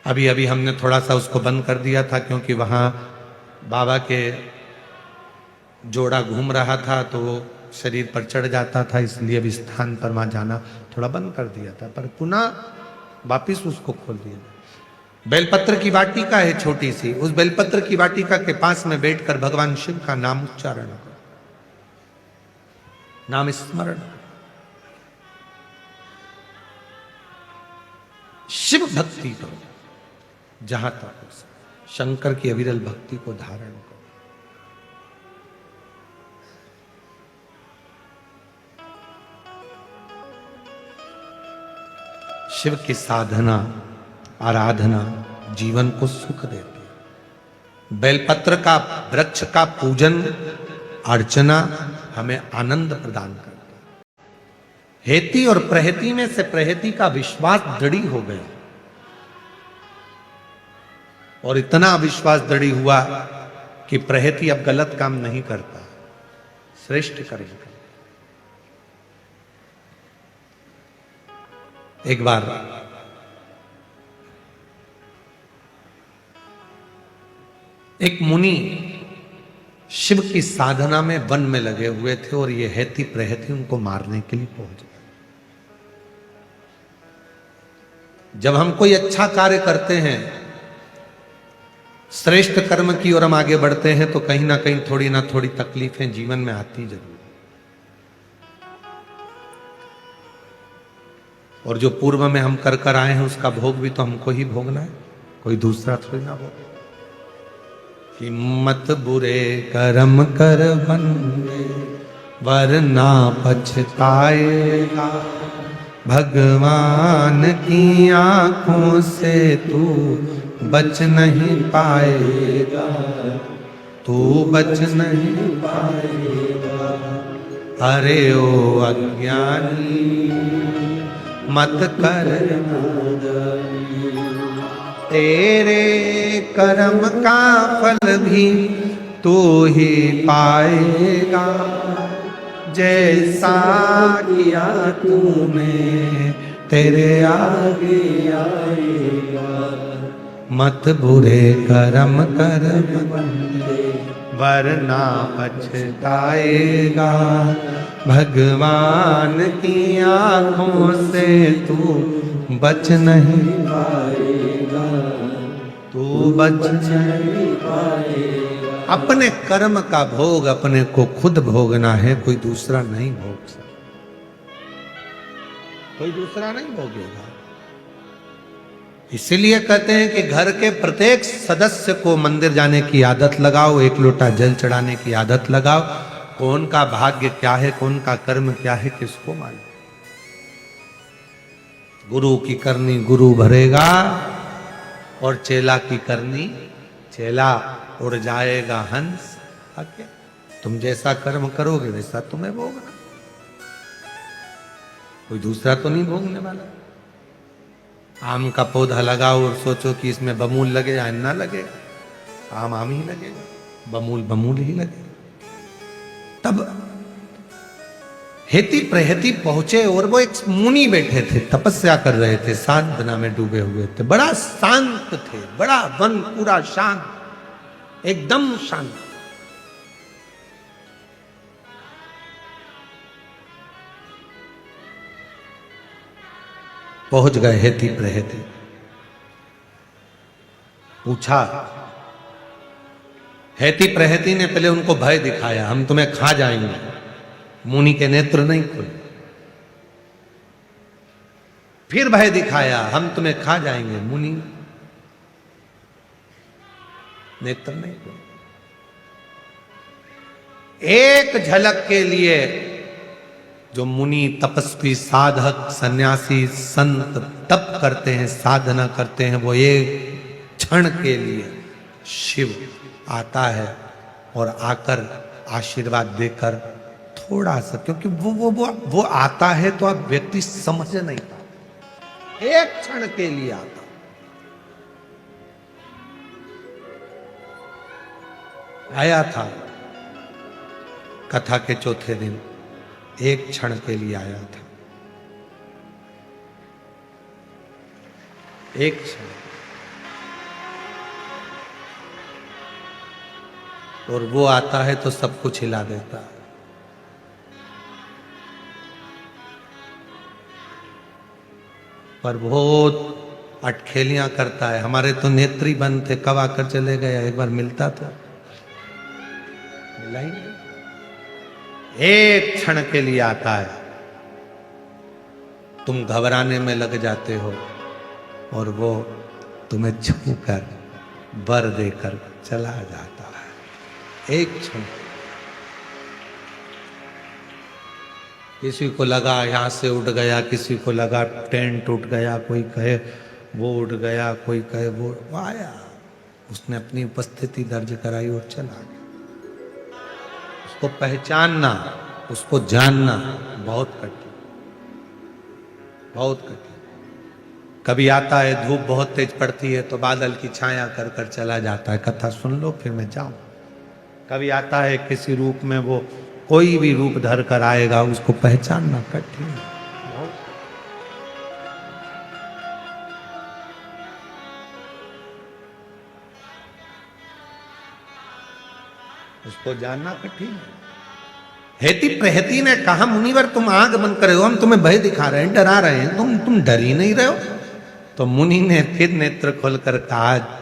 अभी अभी हमने थोड़ा सा उसको बंद कर दिया था, क्योंकि वहां बाबा के जोड़ा घूम रहा था तो वो शरीर पर चढ़ जाता था, इसलिए अभी स्थान पर वहां जाना थोड़ा बंद कर दिया था, पर पुनः वापिस उसको खोल दिया। बेलपत्र की वाटिका है छोटी सी, उस बेलपत्र की वाटिका के पास में बैठकर भगवान शिव का नाम उच्चारण करो, नाम स्मरण। शिव भक्ति करो जहां तक हो सके, शंकर की अविरल भक्ति को धारण करो। शिव की साधना, आराधना जीवन को सुख देती है। बेलपत्र का वृक्ष का पूजन अर्चना हमें आनंद प्रदान करती है। हेती और प्रहेती में से प्रहेती का विश्वास दृढ़ हो गया, और इतना विश्वास दृढ़ हुआ कि प्रहेती अब गलत काम नहीं करता, श्रेष्ठ करेगा। एक बार एक मुनि शिव की साधना में वन में लगे हुए थे, और ये हेती प्रहेती उनको मारने के लिए पहुंच गए। जब हम कोई अच्छा कार्य करते हैं, श्रेष्ठ कर्म की ओर हम आगे बढ़ते हैं, तो कहीं ना कहीं थोड़ी ना थोड़ी तकलीफें जीवन में आती जरूर। और जो पूर्व में हम कर कर आए हैं, उसका भोग भी तो हमको ही भोगना है, कोई दूसरा थोड़ी ना भोग। कि मत बुरे कर्म कर बंदे वरना पछताएगा, भगवान की आंखों से तू बच नहीं पाएगा। तू बच नहीं पाएगा। अरे ओ अज्ञानी मत कर नादानी तेरे कर्म का फल भी तू ही पाएगा जैसा किया तूने तेरे आगे आएगा। मत बुरे कर्म कर बंदे वरना पछताएगा भगवान की आंखों से तू बच नहीं पाएगा। तू बच नहीं पाएगा। अपने कर्म का भोग अपने को खुद भोगना है, कोई दूसरा नहीं भोग सकता, कोई दूसरा नहीं भोगेगा। इसीलिए कहते हैं कि घर के प्रत्येक सदस्य को मंदिर जाने की आदत लगाओ, एक लोटा जल चढ़ाने की आदत लगाओ। कौन का भाग्य क्या है, कौन का कर्म क्या है, किसको मालूम। गुरु की करनी गुरु भरेगा और चेला की करनी चेला उड़ जाएगा हंस आके। तुम जैसा कर्म करोगे वैसा तुम्हें भोगना, कोई दूसरा तो नहीं भोगने वाला। आम का पौधा लगाओ और सोचो कि इसमें बमूल लगे या ना लगे, आम आम ही लगेगा, बमूल बमूल ही लगेगा। तब हेती प्रहेती पहुंचे और वो एक मुनि बैठे थे, तपस्या कर रहे थे, साधना में डूबे हुए थे, बड़ा शांत थे, बड़ा वन पूरा शांत, एकदम शांत। पहुंच गए हेती प्रहेती, पूछा। हेती प्रहेती ने पहले उनको भय दिखाया, हम तुम्हें खा जाएंगे। मुनि के नेत्र नहीं खुले। फिर भय दिखाया, हम तुम्हें खा जाएंगे। मुनि नेत्र नहीं खुले। एक झलक के लिए जो मुनि तपस्वी साधक सन्यासी संत तप करते हैं, साधना करते हैं, वो एक क्षण के लिए शिव आता है और आकर आशीर्वाद देकर थोड़ा सा, क्योंकि वो आता है तो आप व्यक्ति समझ नहीं पाते, एक क्षण के लिए आता। आया था कथा के चौथे दिन, एक क्षण के लिए आया था, एक क्षण। और वो आता है तो सब कुछ हिला देता है। पर बहुत अटखेलियां करता है। हमारे तो नेत्री बंद थे, कब आकर चले गए, एक बार मिलता तो मिला ही नहीं। एक क्षण के लिए आता है, तुम घबराने में लग जाते हो और वो तुम्हें छूकर वर देकर चला जाता है। एक क्षण। किसी को लगा यहां से उठ गया, किसी को लगा टेंट उठ गया, कोई कहे वो उठ गया, कोई कहे वो आया, उसने अपनी उपस्थिति दर्ज कराई और चला गया। उसको पहचानना, उसको जानना बहुत कठिन, बहुत कठिन। कभी आता है, धूप बहुत तेज पड़ती है तो बादल की छाया कर कर चला जाता है, कथा सुन लो फिर मैं जाऊं। कभी आता है किसी रूप में, वो कोई भी रूप धर कर आएगा, उसको पहचानना कठिन है। उसको जानना कठिन है। हेती प्रहेती ने कहा, मुनिवर तुम आंख बंद करे हो, हम तुम्हें भय दिखा रहे हैं, डरा रहे हैं, तुम डर ही नहीं रहे हो। तो मुनि ने फिर नेत्र खोलकर कहा,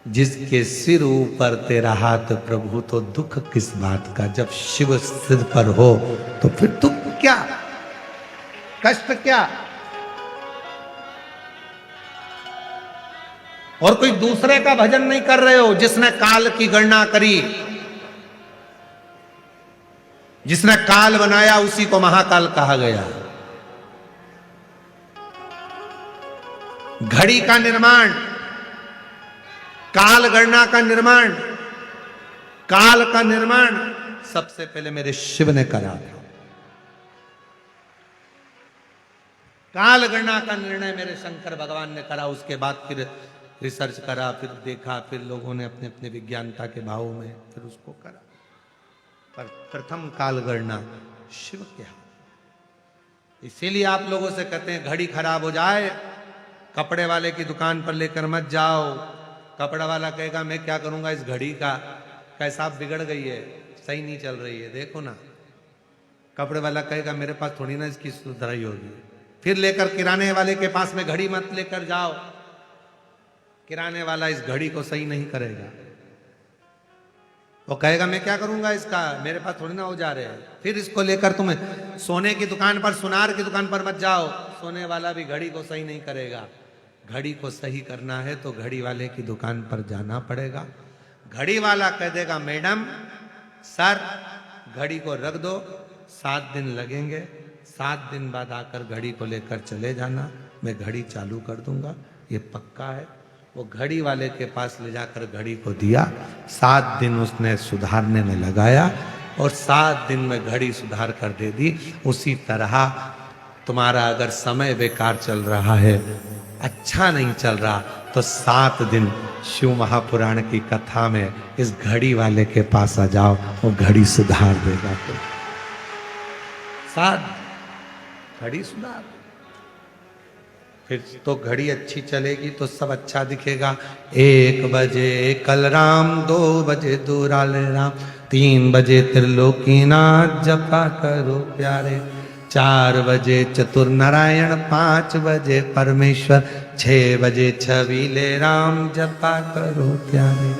जिसके सिर ऊपर तेरा हाथ प्रभु, तो दुख किस बात का। जब शिव सिर पर हो तो फिर दुख क्या, कष्ट क्या। और कोई दूसरे का भजन नहीं कर रहे हो। जिसने काल की गणना करी, जिसने काल बनाया, उसी को महाकाल कहा गया। घड़ी का निर्माण, काल गणना का निर्माण काल का निर्माण सबसे पहले मेरे शिव ने करा था। काल गणना का निर्णय मेरे शंकर भगवान ने करा, उसके बाद फिर रिसर्च करा, फिर देखा, फिर लोगों ने अपने अपने विज्ञानता के भाव में फिर उसको करा, पर प्रथम काल गणना शिव के हाथ। इसीलिए आप लोगों से कहते हैं घड़ी खराब हो जाए कपड़े वाले की दुकान पर लेकर मत जाओ। कपड़ा वाला कहेगा मैं क्या करूंगा इस घड़ी का, कैसा बिगड़ गई है, सही नहीं चल रही है, देखो ना। कपड़े वाला कहेगा मेरे पास थोड़ी ना इसकी सुधराई होगी। फिर लेकर किराने वाले के पास में घड़ी मत लेकर जाओ, किराने वाला इस घड़ी को सही नहीं करेगा। वो कहेगा मैं क्या करूंगा इसका, मेरे पास थोड़ी ना औजार है। फिर इसको लेकर तुम्हें सोने की दुकान पर, सुनार की दुकान पर मत जाओ, सोने वाला भी घड़ी को सही नहीं करेगा। घड़ी को सही करना है तो घड़ी वाले की दुकान पर जाना पड़ेगा। घड़ी वाला कह देगा मैडम सर घड़ी को रख दो, 7 दिन लगेंगे, 7 दिन बाद आकर घड़ी को लेकर चले जाना, मैं घड़ी चालू कर दूंगा, ये पक्का है। वो घड़ी वाले के पास ले जाकर घड़ी को दिया, 7 दिन उसने सुधारने में लगाया और 7 दिन में घड़ी सुधार कर दे दी। उसी तरह तुम्हारा अगर समय बेकार चल रहा है, अच्छा नहीं चल रहा, तो 7 दिन शिव महापुराण की कथा में इस घड़ी वाले के पास आ जाओ, वो घड़ी सुधार देगा। तो 7 घड़ी सुधार, फिर तो घड़ी अच्छी चलेगी तो सब अच्छा दिखेगा। 1 बजे कल राम, 2 बजे दुराल राम, 3 बजे त्रिलोकीनाथ जपा करो प्यारे, 4 बजे चतुर नारायण, 5 बजे परमेश्वर, 6 बजे छबीले राम जपा करो प्यारे,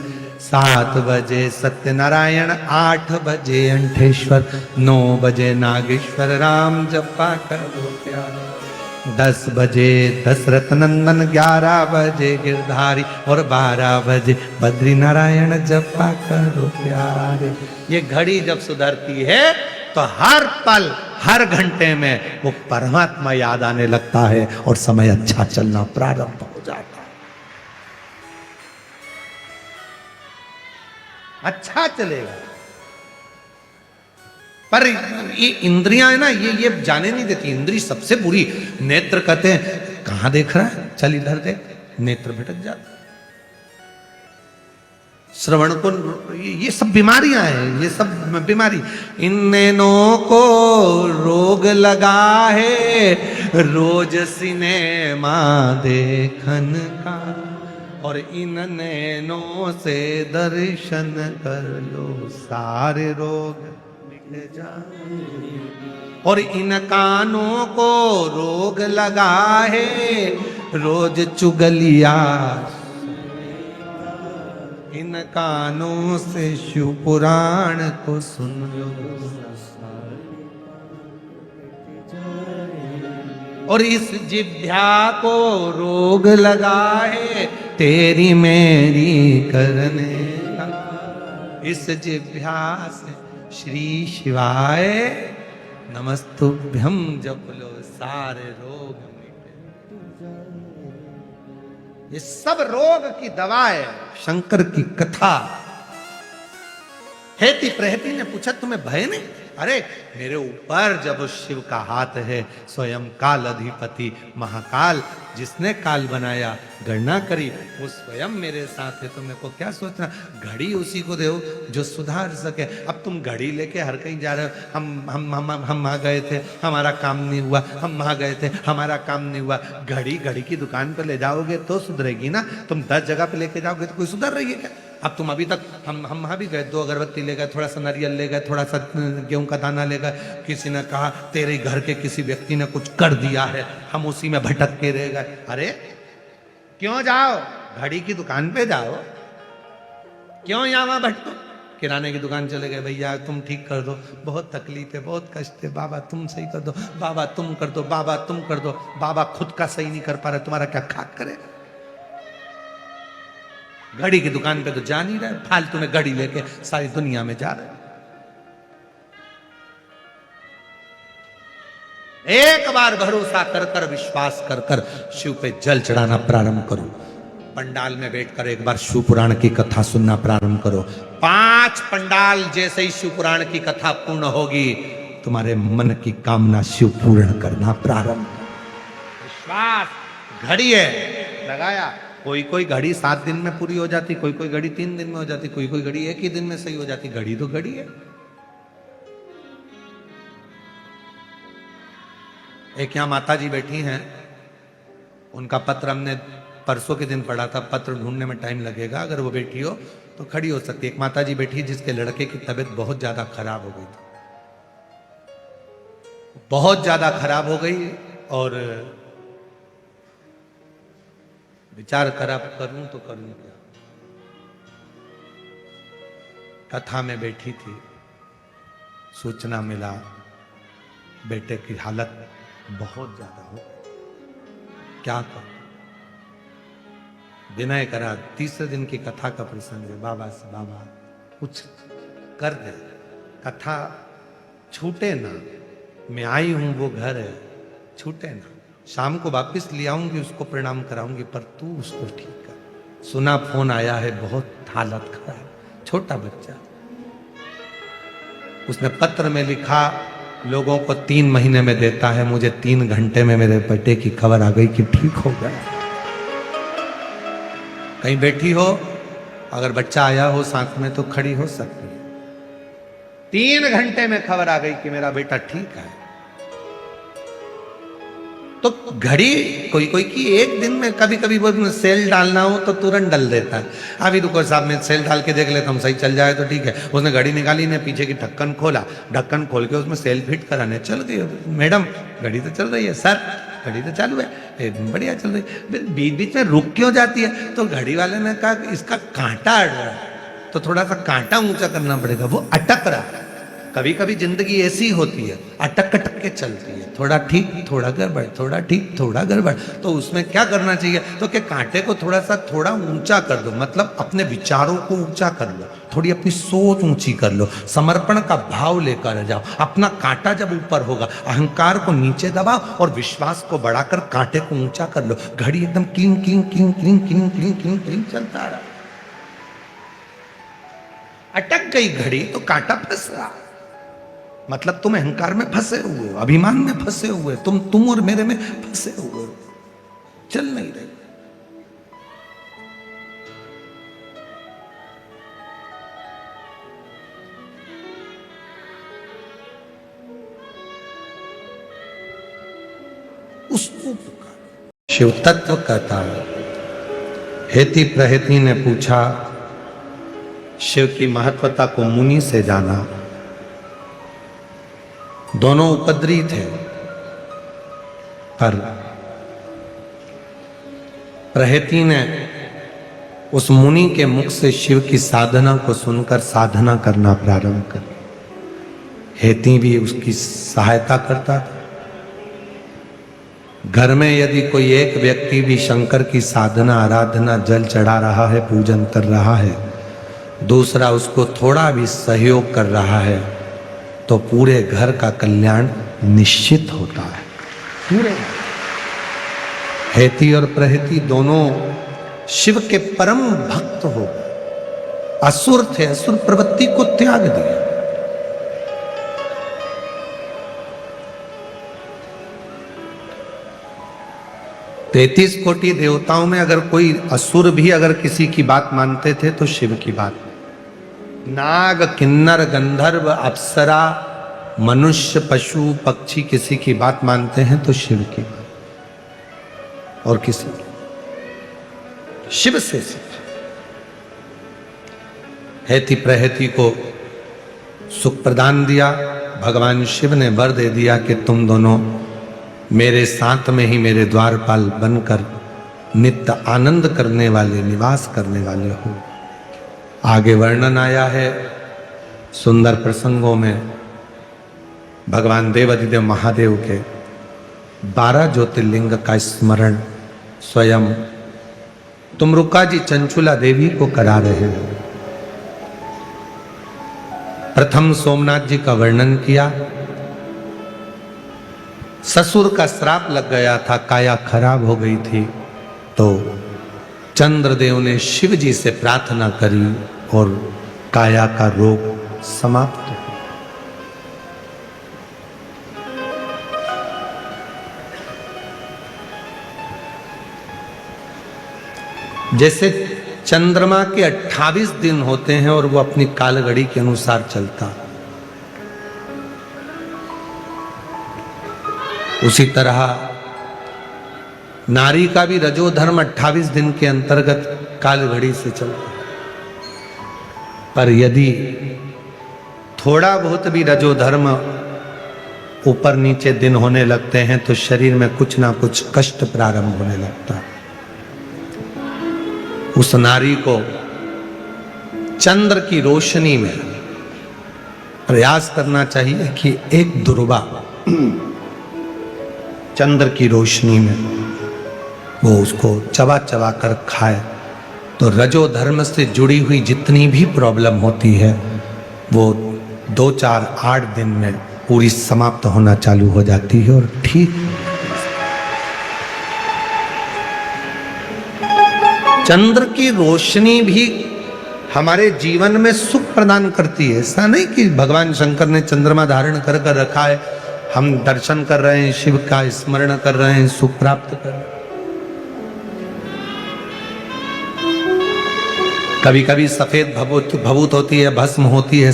7 बजे सत्यनारायण, 8 बजे अंठेश्वर, 9 बजे नागेश्वर राम जपा करो प्यारे, 10 बजे दशरथ नंदन, 11 बजे गिरधारी और 12 बजे बद्री नारायण जपा करो प्यारे। ये घड़ी जब सुधरती है तो हर पल हर घंटे में वो परमात्मा याद आने लगता है और समय अच्छा चलना प्रारंभ हो जाता है, अच्छा चलेगा। पर ये इंद्रियां है ना, ये जाने नहीं देती। इंद्री सबसे बुरी। नेत्र कहते हैं कहां देख रहा है, चल इधर देख, नेत्र भटक जाता। श्रवण को, ये सब बीमारियां हैं, ये सब बीमारी। इन नैनों को रोग लगा है रोज सिनेमा देखन का, और इन नैनों से दर्शन कर लो सारे रोग मिट जाए। और इन कानों को रोग लगा है रोज चुगलिया, इन कानों से शिव पुराण को सुन लो। और इस जिह्वा को रोग लगा है तेरी मेरी करने का, इस जिह्वा से श्री शिवाय नमस्तुभ्यम जप लो सारे रोग मिटे। ये सब रोग की दवा है शंकर की कथा। हेती प्रहेती ने पूछा तुम्हें भय नहीं? अरे मेरे ऊपर जब शिव का हाथ है, स्वयं काल अधिपति महाकाल जिसने काल बनाया, गणना करी, वो स्वयं मेरे साथ है, तो मेरे को क्या सोचना। घड़ी उसी को दो जो सुधार सके। अब तुम घड़ी लेके हर कहीं जा रहे हो, हम वहां गए थे हमारा काम नहीं हुआ, हम वहां गए थे हमारा काम नहीं हुआ। घड़ी की दुकान पर ले जाओगे तो सुधरेगी ना। तुम 10 जगह पे लेके जाओगे तो कोई सुधर रही है क्या? अब तुम अभी तक हम वहां भी गए, 2 अगरबत्ती ले गए, थोड़ा सा नारियल ले गए, थोड़ा सा गेहूं का दाना ले गए, किसी ने कहा तेरे घर के किसी व्यक्ति ने कुछ कर दिया है, हम उसी में भटक के रह गए। अरे क्यों जाओ, घड़ी की दुकान पे जाओ, क्यों यहाँ वहां भटको? किराने की दुकान चले गए, भैया तुम ठीक कर दो, बहुत तकलीफ है, बहुत कष्ट है, बाबा तुम सही कर दो, बाबा तुम कर दो, बाबा तुम कर दो। बाबा खुद का सही नहीं कर पा रहे, तुम्हारा क्या खाक करे? घड़ी की दुकान पे तो जा नहीं रहे, फालतू में घड़ी लेके सारी दुनिया में जा रहे। एक बार भरोसा कर कर, विश्वास कर कर शिव पे जल चढ़ाना प्रारंभ करो। पंडाल में बैठकर एक बार शिव पुराण की कथा सुनना प्रारंभ करो। 5 पंडाल जैसे ही शिव पुराण की कथा पूर्ण होगी, तुम्हारे मन की कामना शिव पूर्ण करना प्रारंभ। विश्वास, घड़ी है लगाया, कोई कोई घड़ी 7 दिन में पूरी हो जाती, कोई कोई घड़ी 3 दिन में हो जाती, कोई कोई घड़ी 1 ही दिन में सही हो जाती। घड़ी तो घड़ी है। एक यहां माता जी बैठी हैं, उनका पत्र हमने परसों के दिन पढ़ा था। पत्र ढूंढने में टाइम लगेगा, अगर वो बैठी हो तो खड़ी हो सकती है। एक माता जी बैठी जिसके लड़के की तबीयत बहुत ज्यादा खराब हो गई थी, बहुत ज्यादा खराब हो गई, और विचार करा करूं तो करूं क्या। कथा में बैठी थी, सूचना मिला बेटे की हालत बहुत ज्यादा हो, क्या करूं। विनय करा, तीसरे दिन की कथा का प्रसंग है, बाबा से बाबा कुछ कर दे, कथा छूटे ना, मैं आई हूं वो घर है, छूटे ना, शाम को वापस ले आऊंगी, उसको प्रणाम कराऊंगी, पर तू उसको ठीक कर। सुना फोन आया है, बहुत हालत खराब, छोटा बच्चा। उसने पत्र में लिखा, लोगों को 3 महीने में देता है, मुझे 3 घंटे में मेरे बेटे की खबर आ गई कि ठीक हो गया। कहीं बैठी हो, अगर बच्चा आया हो साथ में तो खड़ी हो सकती है। 3 घंटे में खबर आ गई कि मेरा बेटा ठीक है। तो घड़ी कोई कोई की 1 दिन में, कभी कभी वो सेल डालना हो तो तुरंत डाल देता है। अभी रुको साहब, मैं सेल डाल के देख लेता हूँ, सही चल जाए तो ठीक है। उसने घड़ी निकाली ने, पीछे की ढक्कन खोला, ढक्कन खोल के उसमें सेल फिट कराने चल गई। मैडम घड़ी तो चल रही है, सर घड़ी तो चालू है, बढ़िया चल रही है, बीच बीच में रुक क्यों जाती है। तो घड़ी वाले ने कहा इसका कांटा अड़ रहा है, तो थोड़ा सा कांटा ऊंचा करना पड़ेगा, वो अटक रहा है। कभी कभी जिंदगी ऐसी होती है, अटक अटक के चलती है, थोड़ा ठीक थोड़ा गड़बड़, थोड़ा ठीक थोड़ा गड़बड़। तो उसमें क्या करना चाहिए, तो कि कांटे को थोड़ा ऊंचा कर दो, मतलब अपने विचारों को ऊंचा कर लो, थोड़ी अपनी सोच ऊंची कर लो, समर्पण का भाव लेकर जाओ। अपना कांटा जब ऊपर होगा, अहंकार को नीचे दबाओ और विश्वास को बढ़ाकर कांटे को ऊंचा कर लो। घड़ी एकदम cling cling cling cling cling cling cling cling चलता रहा, अटक गई घड़ी तो कांटा फंस रहा। मतलब तुम अहंकार में फंसे हुए हो, अभिमान में फंसे हुए, तुम और मेरे में फंसे हुए हो, चल नहीं रहे। उसको पुकार। शिव तत्व कहता है, हेती प्रहेती ने पूछा, शिव की महत्वता को मुनि से जाना। दोनों उपद्री थे, पर प्रहेती ने उस मुनि के मुख से शिव की साधना को सुनकर साधना करना प्रारंभ कर। हेती भी उसकी सहायता करता था। घर में यदि कोई एक व्यक्ति भी शंकर की साधना आराधना जल चढ़ा रहा है, पूजन कर रहा है, दूसरा उसको थोड़ा भी सहयोग कर रहा है, तो पूरे घर का कल्याण निश्चित होता है। पूरे हेती और प्रहेती दोनों शिव के परम भक्त हो, असुर थे, असुर प्रवृत्ति को त्याग दिया। तैतीस कोटि देवताओं में अगर कोई असुर भी अगर किसी की बात मानते थे तो शिव की बात। नाग, किन्नर, गंधर्व, अप्सरा, मनुष्य, पशु, पक्षी किसी की बात मानते हैं तो शिव की बात, और किसी शिव से सिर्फ। हेती प्रहेती को सुख प्रदान दिया। भगवान शिव ने वर दे दिया कि तुम दोनों मेरे साथ में ही मेरे द्वारपाल बनकर नित्य आनंद करने वाले, निवास करने वाले हो। आगे वर्णन आया है सुंदर प्रसंगों में, भगवान देवाधिदेव महादेव के 12 ज्योतिर्लिंग का स्मरण स्वयं तुमरुका जी चंचुला देवी को करा रहे हो। प्रथम सोमनाथ जी का वर्णन किया। ससुर का श्राप लग गया था, काया खराब हो गई थी, तो चंद्रदेव ने शिव जी से प्रार्थना करी और काया का रोग समाप्त हो। जैसे चंद्रमा के 28 दिन होते हैं और वो अपनी कालगड़ी के अनुसार चलता, उसी तरह नारी का भी रजोधर्म 28 दिन के अंतर्गत कालघड़ी से चलता है। पर यदि थोड़ा बहुत भी रजोधर्म ऊपर नीचे दिन होने लगते हैं तो शरीर में कुछ ना कुछ कष्ट प्रारंभ होने लगता है। उस नारी को चंद्र की रोशनी में प्रयास करना चाहिए कि एक दुर्वा चंद्र की रोशनी में वो उसको चबा चबा कर खाए, तो रजो धर्म से जुड़ी हुई जितनी भी प्रॉब्लम होती है वो 2, 4, 8 दिन में पूरी समाप्त होना चालू हो जाती है और ठीक। चंद्र की रोशनी भी हमारे जीवन में सुख प्रदान करती है। ऐसा नहीं कि भगवान शंकर ने चंद्रमा धारण कर कर रखा है, हम दर्शन कर रहे हैं, शिव का स्मरण कर रहे हैं, सुख प्राप्त कर रहे हैं। कभी कभी सफेद भभूत होती है, भस्म होती है,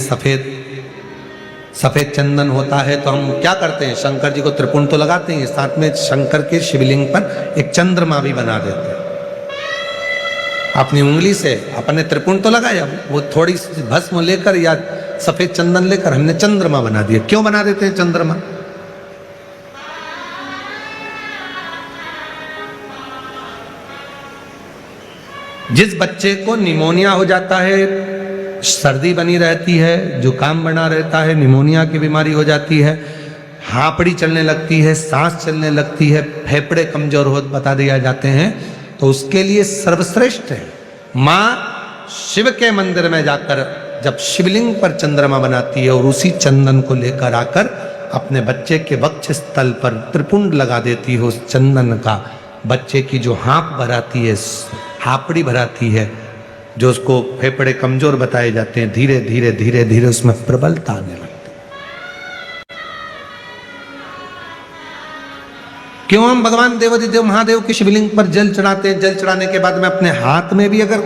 सफेद चंदन होता है, तो हम क्या करते हैं, शंकर जी को त्रिपुंड तो लगाते हैं, साथ में शंकर के शिवलिंग पर एक चंद्रमा भी बना देते हैं। अपनी उंगली से अपने त्रिपुंड तो लगाया, वो थोड़ी सी भस्म लेकर या सफेद चंदन लेकर हमने चंद्रमा बना दिया। क्यों बना देते हैं चंद्रमा? जिस बच्चे को निमोनिया हो जाता है, सर्दी बनी रहती है, जुकाम बना रहता है, निमोनिया की बीमारी हो जाती है, हापड़ी चलने लगती है, सांस चलने लगती है, फेफड़े कमजोर हो बता दिया जाते हैं, तो उसके लिए सर्वश्रेष्ठ है माँ शिव के मंदिर में जाकर जब शिवलिंग पर चंद्रमा बनाती है और उसी चंदन को लेकर आकर अपने बच्चे के वक्ष स्थल पर त्रिपुंड लगा देती है। उस चंदन का बच्चे की जो हाँप भराती है, हापड़ी भराती है, जो उसको फेफड़े कमजोर बताए जाते हैं, धीरे धीरे धीरे धीरे उसमें प्रबलता आने लगती है। क्यों हम भगवान देवाधिदेव महादेव के शिवलिंग पर जल चढ़ाते हैं? जल चढ़ाने के बाद में अपने हाथ में भी अगर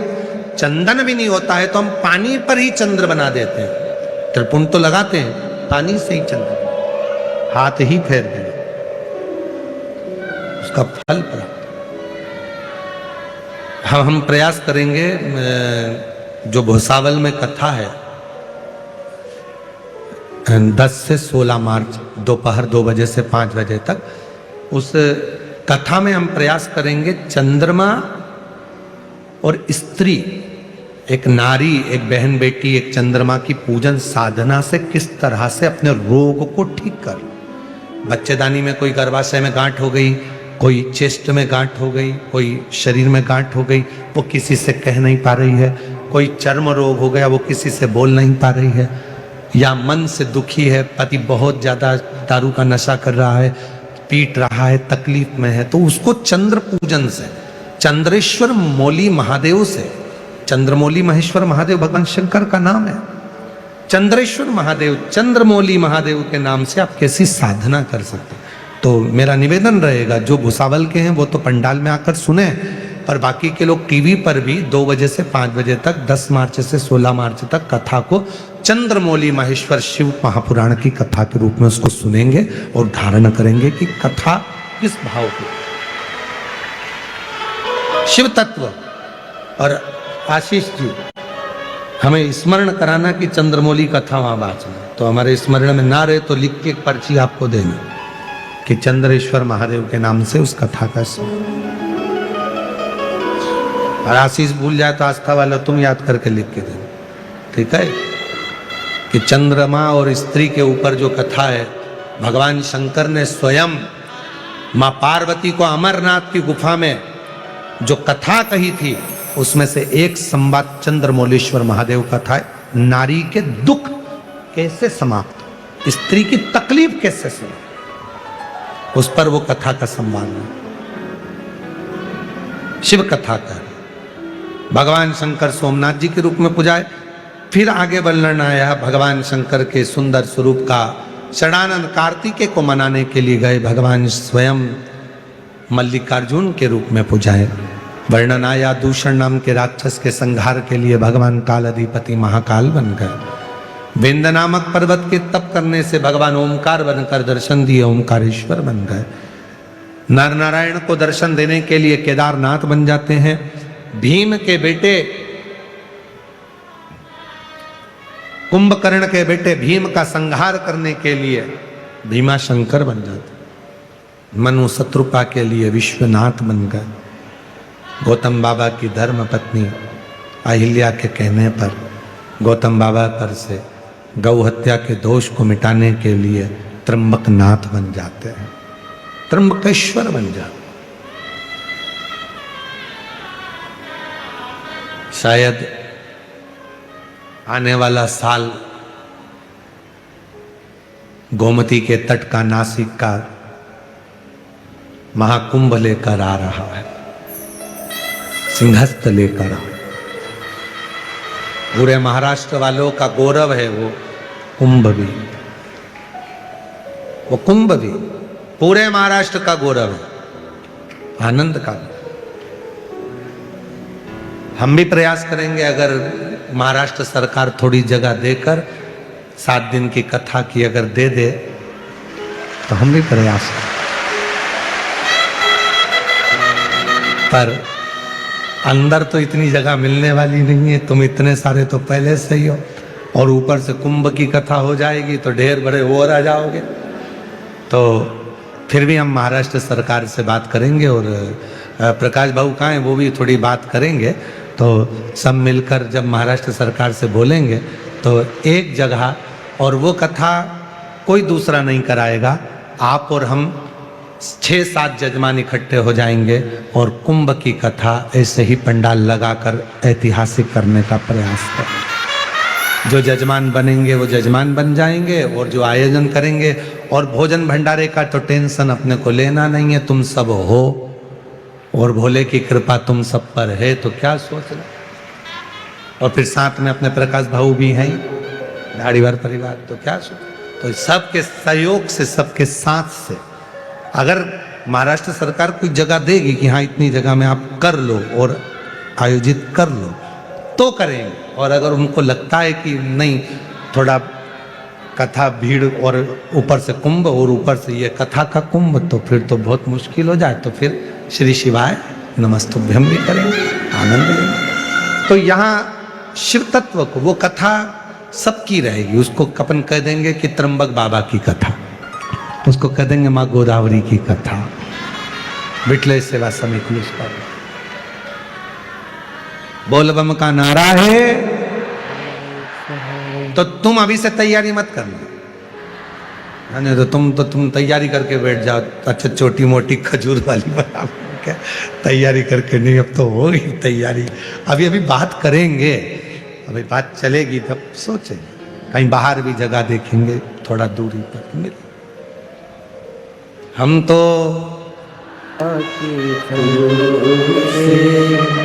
चंदन भी नहीं होता है तो हम पानी पर ही चंद्र बना देते हैं। त्रिपुंड तो लगाते हैं, पानी से ही चंद्र, हाथ ही फेर दें, उसका फल प्राप्त। हम प्रयास करेंगे, जो भुसावल में कथा है 10 से 16 मार्च दोपहर 2 बजे से 5 बजे तक, उस कथा में हम प्रयास करेंगे चंद्रमा और स्त्री, एक नारी, एक बहन बेटी, एक चंद्रमा की पूजन साधना से किस तरह से अपने रोग को ठीक कर। बच्चेदानी में कोई गर्भाशय में गांठ हो गई, कोई चेस्ट में गांठ हो गई, कोई शरीर में गांठ हो गई, वो किसी से कह नहीं पा रही है, कोई चर्म रोग हो गया, वो किसी से बोल नहीं पा रही है, या मन से दुखी है, पति बहुत ज्यादा दारू का नशा कर रहा है, पीट रहा है, तकलीफ में है, तो उसको चंद्र पूजन से, चंद्रेश्वर मौली महादेव से, चंद्रमौली महेश्वर महादेव भगवान शंकर का नाम है, चंद्रेश्वर महादेव, चंद्रमौली महादेव के नाम से आप कैसी साधना कर सकते हैं। तो मेरा निवेदन रहेगा, जो भुसावल के हैं वो तो पंडाल में आकर सुने, पर बाकी के लोग टीवी पर भी 2 बजे से 5 बजे तक 10 मार्च से 16 मार्च तक कथा को चंद्रमौली महेश्वर शिव महापुराण की कथा के रूप में उसको सुनेंगे और धारण करेंगे कि कथा किस भाव की, शिव तत्व। और आशीष जी हमें स्मरण कराना कि चंद्रमौली कथा वहां बाँचना, तो हमारे स्मरण में ना रहे तो लिख के एक पर्ची आपको देनी कि चंद्रेश्वर महादेव के नाम से उस कथा का स्मरण। और आशीष भूल जाए तो आस्था वाला तुम याद करके लिख के देना, ठीक है? कि चंद्रमा और स्त्री के ऊपर जो कथा है, भगवान शंकर ने स्वयं मां पार्वती को अमरनाथ की गुफा में जो कथा कही थी, उसमें से एक संवाद चंद्रमौलेश्वर महादेव का था। नारी के दुख कैसे समाप्त, स्त्री की तकलीफ कैसे समाप्त, उस पर वो कथा का संवाद है, शिव कथा का। भगवान शंकर सोमनाथ जी के रूप में पूजाए, फिर आगे वर्णन आया भगवान शंकर के सुंदर स्वरूप का। षडानंद कार्तिकेय को मनाने के लिए गए, भगवान स्वयं मल्लिकार्जुन के रूप में पूजाए। वर्णन आया दूषण नाम के राक्षस के संहार के लिए भगवान काल अधिपति महाकाल बन गए। विंध्य नामक पर्वत के तप करने से भगवान ओमकार बनकर दर्शन दिए, ओमकारेश्वर बन गए। नर नारायण को दर्शन देने के लिए केदारनाथ बन जाते हैं। भीम के बेटे, कुंभकर्ण के बेटे भीम का संहार करने के लिए भीमा शंकर बन जाते। मनु शत्रुपा के लिए विश्वनाथ बन गए। गौतम बाबा की धर्म पत्नी अहिल्या के कहने पर गौतम बाबा पर से गौ हत्या के दोष को मिटाने के लिए त्र्यंबकनाथ बन जाते हैं, त्र्यंबकेश्वर बन जाते। शायद आने वाला साल गोमती के तट का, नासिक का महाकुंभ लेकर आ रहा है, सिंहस्थ लेकर। पूरे महाराष्ट्र वालों का गौरव है वो कुंभ भी, वो कुंभ भी पूरे महाराष्ट्र का गौरव है, आनंद का। हम भी प्रयास करेंगे, अगर महाराष्ट्र सरकार थोड़ी जगह देकर 7 दिन की कथा की अगर दे दे तो हम भी प्रयास करें। पर अंदर तो इतनी जगह मिलने वाली नहीं है, तुम इतने सारे तो पहले से ही हो, और ऊपर से कुंभ की कथा हो जाएगी तो ढेर बड़े और आ जाओगे। तो फिर भी हम महाराष्ट्र सरकार से बात करेंगे, और प्रकाश भाऊ कहाँ हैं, वो भी थोड़ी बात करेंगे। तो सब मिलकर जब महाराष्ट्र सरकार से बोलेंगे तो एक जगह, और वो कथा कोई दूसरा नहीं कराएगा, आप और हम 6-7 जजमान इकट्ठे हो जाएंगे और कुंभ की कथा ऐसे ही पंडाल लगाकर ऐतिहासिक करने का प्रयास करें। जो जजमान बनेंगे वो जजमान बन जाएंगे, और जो आयोजन करेंगे, और भोजन भंडारे का तो टेंशन अपने को लेना नहीं है, तुम सब हो और भोले की कृपा तुम सब पर है, तो क्या सोचना। और फिर साथ में अपने प्रकाश भाऊ भी हैं, धाड़ीवार परिवार, तो क्या सोच। तो सबके सहयोग से, सबके साथ से, अगर महाराष्ट्र सरकार कोई जगह देगी कि हाँ इतनी जगह में आप कर लो और आयोजित कर लो तो करेंगे। और अगर उनको लगता है कि नहीं, थोड़ा कथा भीड़ और ऊपर से कुंभ और ऊपर से ये कथा का कुंभ, तो फिर तो बहुत मुश्किल हो जाए, तो फिर श्री शिवाय नमस्तुभ्यम भी करेंगे, आनंद लेंगे। तो यहाँ शिव तत्व को, वो कथा सबकी रहेगी, उसको अपन कह देंगे कि त्र्यंबक बाबा की कथा, उसको कह देंगे माँ गोदावरी की कथा, विठल सेवा समिति उसका। बोलबम का नारा है, तो तुम अभी से तैयारी मत करना, नहीं तो तुम तैयारी करके बैठ जाओ। अच्छा छोटी मोटी खजूर वाली बना के तैयारी करके, नहीं अब तो हो गई तैयारी, अभी अभी बात करेंगे, अभी बात चलेगी तब सोचेंगे, कहीं बाहर भी जगह देखेंगे थोड़ा दूरी पर मिले। हम तो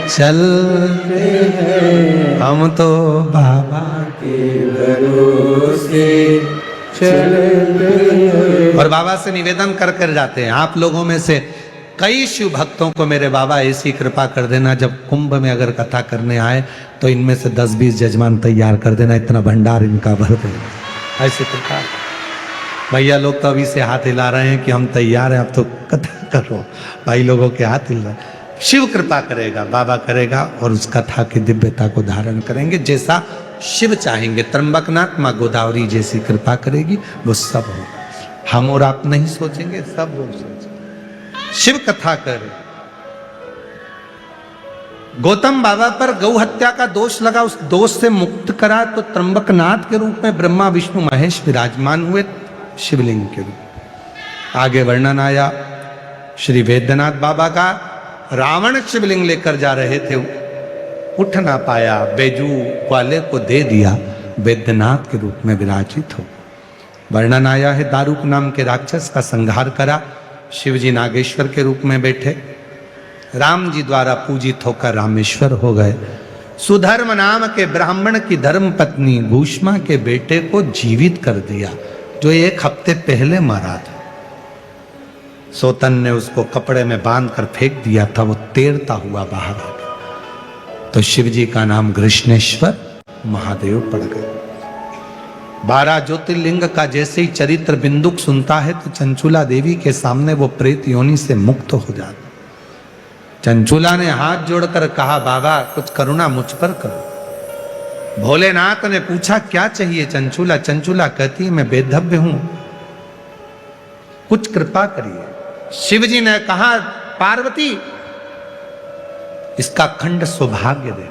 चलते हैं, हम तो बाबा के भरोसे चलते हैं। और बाबा से निवेदन कर कर जाते हैं, आप लोगों में से कई शिव भक्तों को मेरे बाबा ऐसी कृपा कर देना, जब कुंभ में अगर कथा करने आए तो इनमें से 10-20 जजमान तैयार कर देना, इतना भंडार इनका भर देना। ऐसी कृपा। भैया लोग तो अभी से हाथ हिला रहे हैं कि हम तैयार हैं, अब तो कथा करो। भाई लोगों के हाथ हिल रहे हैं। शिव कृपा करेगा, बाबा करेगा, और उस कथा की दिव्यता को धारण करेंगे जैसा शिव चाहेंगे। त्र्यंबकनाथ माँ गोदावरी जैसी कृपा करेगी, वो सब होगा। हम और आप नहीं सोचेंगे, सब लोग सोचेंगे। शिव कथा करे। गौतम बाबा पर गौ हत्या का दोष लगा, उस दोष से मुक्त करा तो त्र्यंबकनाथ के रूप में ब्रह्मा विष्णु महेश विराजमान हुए शिवलिंग के रूप। आगे वर्णन आया श्री वैद्यनाथ बाबा का। रावण शिवलिंग लेकर जा रहे थे, उठ ना पाया, बैजू वाले को दे दिया, वैद्यनाथ के रूप में विराजित हो। वर्णन आया है दारुक नाम के राक्षस का संहार करा, शिवजी नागेश्वर के रूप में बैठे, राम जी द्वारा पूजित होकर रामेश्वर हो गए। सुधर्म नाम के ब्राह्मण की धर्म पत्नी भूष्मा के बेटे को जीवित कर दिया, जो 1 हफ्ते पहले मरा था। सोतन ने उसको कपड़े में बांध कर फेंक दिया था, वो तैरता हुआ बाहर आ गया। तो शिव जी का नाम कृष्णेश्वर महादेव पड़ गए। 12 ज्योतिर्लिंग का जैसे ही चरित्र बिंदुक सुनता है तो चंचुला देवी के सामने वो प्रेत योनि से मुक्त हो जाता। चंचुला ने हाथ जोड़कर कहा, बाबा कुछ करुणा मुझ पर करो। भोलेनाथ ने पूछा, क्या चाहिए चंचुला? चंचुला कहती है, मैं बेधव्य हूं, कुछ कृपा करिए। शिव जी ने कहा, पार्वती इसका खंड सौभाग्य दे।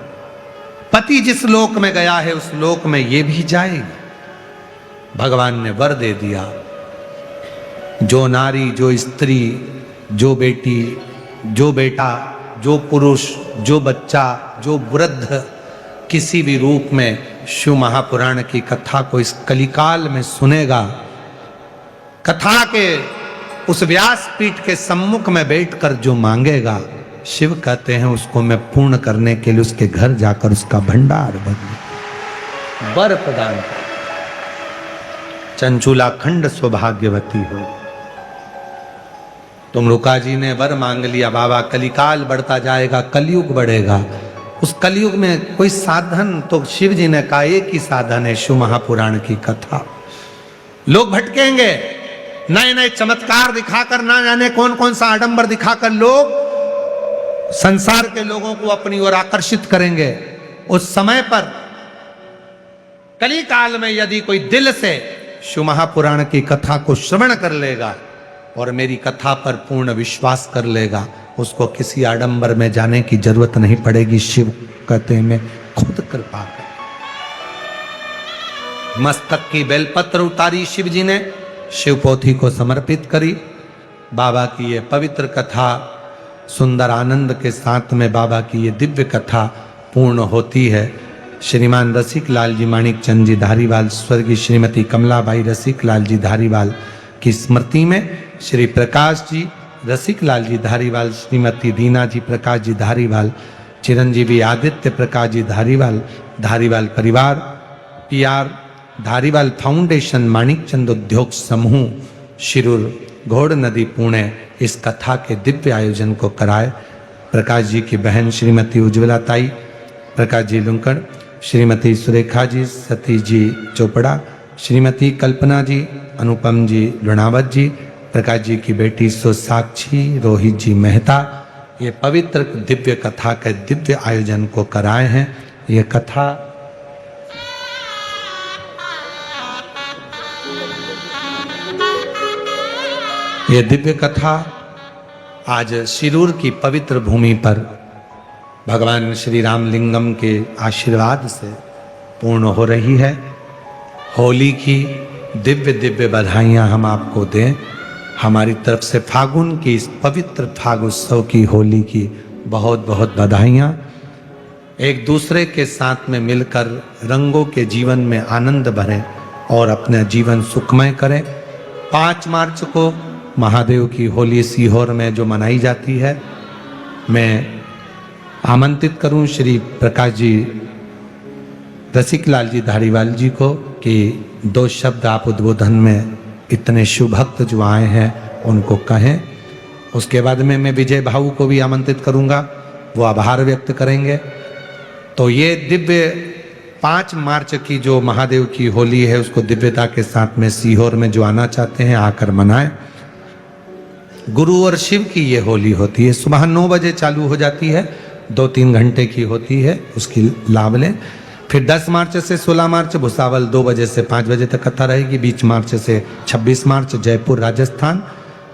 पति जिस लोक में गया है उस लोक में ये भी जाएगी। भगवान ने वर दे दिया। जो नारी, जो स्त्री, जो बेटी, जो बेटा, जो पुरुष, जो बच्चा, जो वृद्ध किसी भी रूप में शिव महापुराण की कथा को इस कलिकाल में सुनेगा, कथा के उस व्यास पीठ के सम्मुख में बैठकर जो मांगेगा, शिव कहते हैं उसको मैं पूर्ण करने के लिए उसके घर जाकर उसका भंडार भर वर प्रदान कर। चंचुला खंड सौभाग्यवती हो। तुमरुका जी ने वर मांग लिया, बाबा कलिकाल बढ़ता जाएगा, कलयुग बढ़ेगा, उस कलयुग में कोई साधन, तो शिव जी ने कहा एक ही साधन है, शिव महापुराण की कथा। लोग भटकेंगे, नए नए चमत्कार दिखाकर, ना जाने कौन कौन सा आडंबर दिखाकर लोग संसार के लोगों को अपनी ओर आकर्षित करेंगे। उस समय पर कली काल में यदि कोई दिल से शिव महापुराण की कथा को श्रवण कर लेगा और मेरी कथा पर पूर्ण विश्वास कर लेगा, उसको किसी आडंबर में जाने की जरूरत नहीं पड़ेगी। शिव कहते हैं मैं खुद कृपा कर। मस्तक की बेलपत्र उतारी शिव जी ने, शिव पोथी को समर्पित करी। बाबा की ये पवित्र कथा सुंदर आनंद के साथ में बाबा की ये दिव्य कथा पूर्ण होती है। श्रीमान रसिक लाल जी माणिक चंद जी धारीवाल, स्वर्गीय श्रीमती कमलाबाई रसिक लाल जी धारीवाल की स्मृति में श्री प्रकाश जी रसिक लाल जी धारीवाल, श्रीमती दीना जी प्रकाश जी धारीवाल, चिरंजीवी आदित्य प्रकाश जी धारीवाल, धारीवाल परिवार, PR धारीवाल फाउंडेशन, माणिक चंद उद्योग समूह, शिरूर, घोड़ नदी, पुणे इस कथा के दिव्य आयोजन को कराए। प्रकाश जी की बहन श्रीमती उज्ज्वला ताई, प्रकाश जी लुंकड़, श्रीमती सुरेखा जी, सतीश जी चोपड़ा, श्रीमती कल्पना जी, अनुपम जी लुणावत जी, प्रकाश जी की बेटी सोसाक्षी, रोहित जी मेहता, ये पवित्र दिव्य कथा के दिव्य आयोजन को कराए हैं। ये कथा ये दिव्य कथा आज शिरूर की पवित्र भूमि पर भगवान श्री रामलिंगम के आशीर्वाद से पूर्ण हो रही है। होली की दिव्य दिव्य बधाइयाँ हम आपको दें। हमारी तरफ से फागुन की इस पवित्र फागुत्सव की, होली की बहुत बहुत बधाइयाँ। एक दूसरे के साथ में मिलकर रंगों के जीवन में आनंद भरें और अपना जीवन सुखमय करें। 5 मार्च को महादेव की होली सीहोर में जो मनाई जाती है, मैं आमंत्रित करूं श्री प्रकाश जी रसिक लाल जी धारीवाल जी को कि 2 शब्द आप उद्बोधन में इतने शुभ भक्त जो आए हैं उनको कहें। उसके बाद में मैं विजय भाऊ को भी आमंत्रित करूंगा, वो आभार व्यक्त करेंगे। तो ये दिव्य 5 मार्च की जो महादेव की होली है उसको दिव्यता के साथ में सीहोर में जो आना चाहते हैं आकर मनाएं। गुरु और शिव की ये होली होती है, सुबह 9 बजे चालू हो जाती है, 2-3 घंटे की होती है, उसकी लाभ लें। फिर 10 मार्च से 16 मार्च भुसावल 2 बजे से 5 बजे तक कथा रहेगी। 20 मार्च से 26 मार्च जयपुर राजस्थान।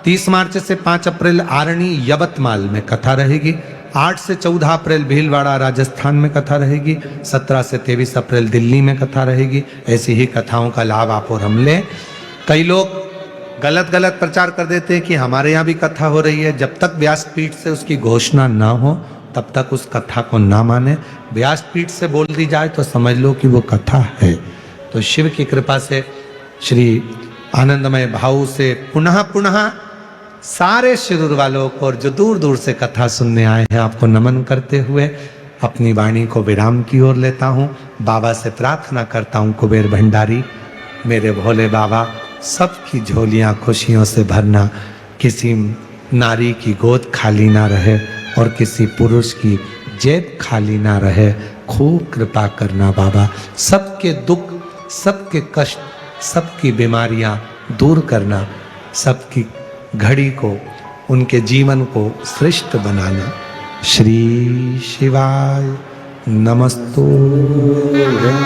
30 मार्च से 5 अप्रैल आरणी यवतमाल में कथा रहेगी। 8 से 14 अप्रैल भीलवाड़ा राजस्थान में कथा रहेगी। 17 से 23 अप्रैल दिल्ली में कथा रहेगी। ऐसी ही कथाओं का लाभ आप और हम लें। कई लोग गलत प्रचार कर देते हैं कि हमारे यहाँ भी कथा हो रही है। जब तक व्यासपीठ से उसकी घोषणा ना हो तब तक उस कथा को ना माने। व्यासपीठ से बोल दी जाए तो समझ लो कि वो कथा है। तो शिव की कृपा से श्री आनंदमय भाव से पुनः सारे शिरूर वालों को और जो दूर दूर से कथा सुनने आए हैं आपको नमन करते हुए अपनी वाणी को विराम की ओर लेता हूँ। बाबा से प्रार्थना करता हूँ, कुबेर भंडारी मेरे भोले बाबा सबकी झोलियाँ खुशियों से भरना, किसी नारी की गोद खाली ना रहे और किसी पुरुष की जेब खाली ना रहे। खूब कृपा करना बाबा, सबके दुख, सबके कष्ट, सबकी बीमारियां दूर करना, सबकी घड़ी को, उनके जीवन को श्रेष्ठ बनाना। श्री शिवाय नमस्तुभ्यं,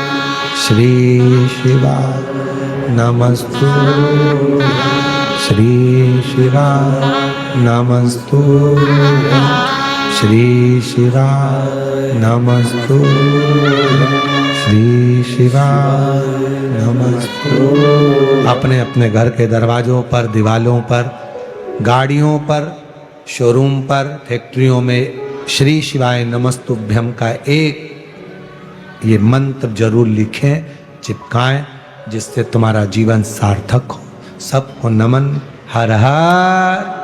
श्री शिवाय नमस्तुभ्यं, श्री शिवाय नमस्तुभ्यं, श्री शिवाय नमस्तुभ्यं, श्री शिवाय नमस्तुभ्यं। अपने अपने घर के दरवाजों पर, दीवालों पर, गाड़ियों पर, शोरूम पर, फैक्ट्रियों में श्री शिवाय नमस्तुभ्यं का एक ये मंत्र जरूर लिखें, चिपकाएं, जिससे तुम्हारा जीवन सार्थक हो। सबको नमन। हर हर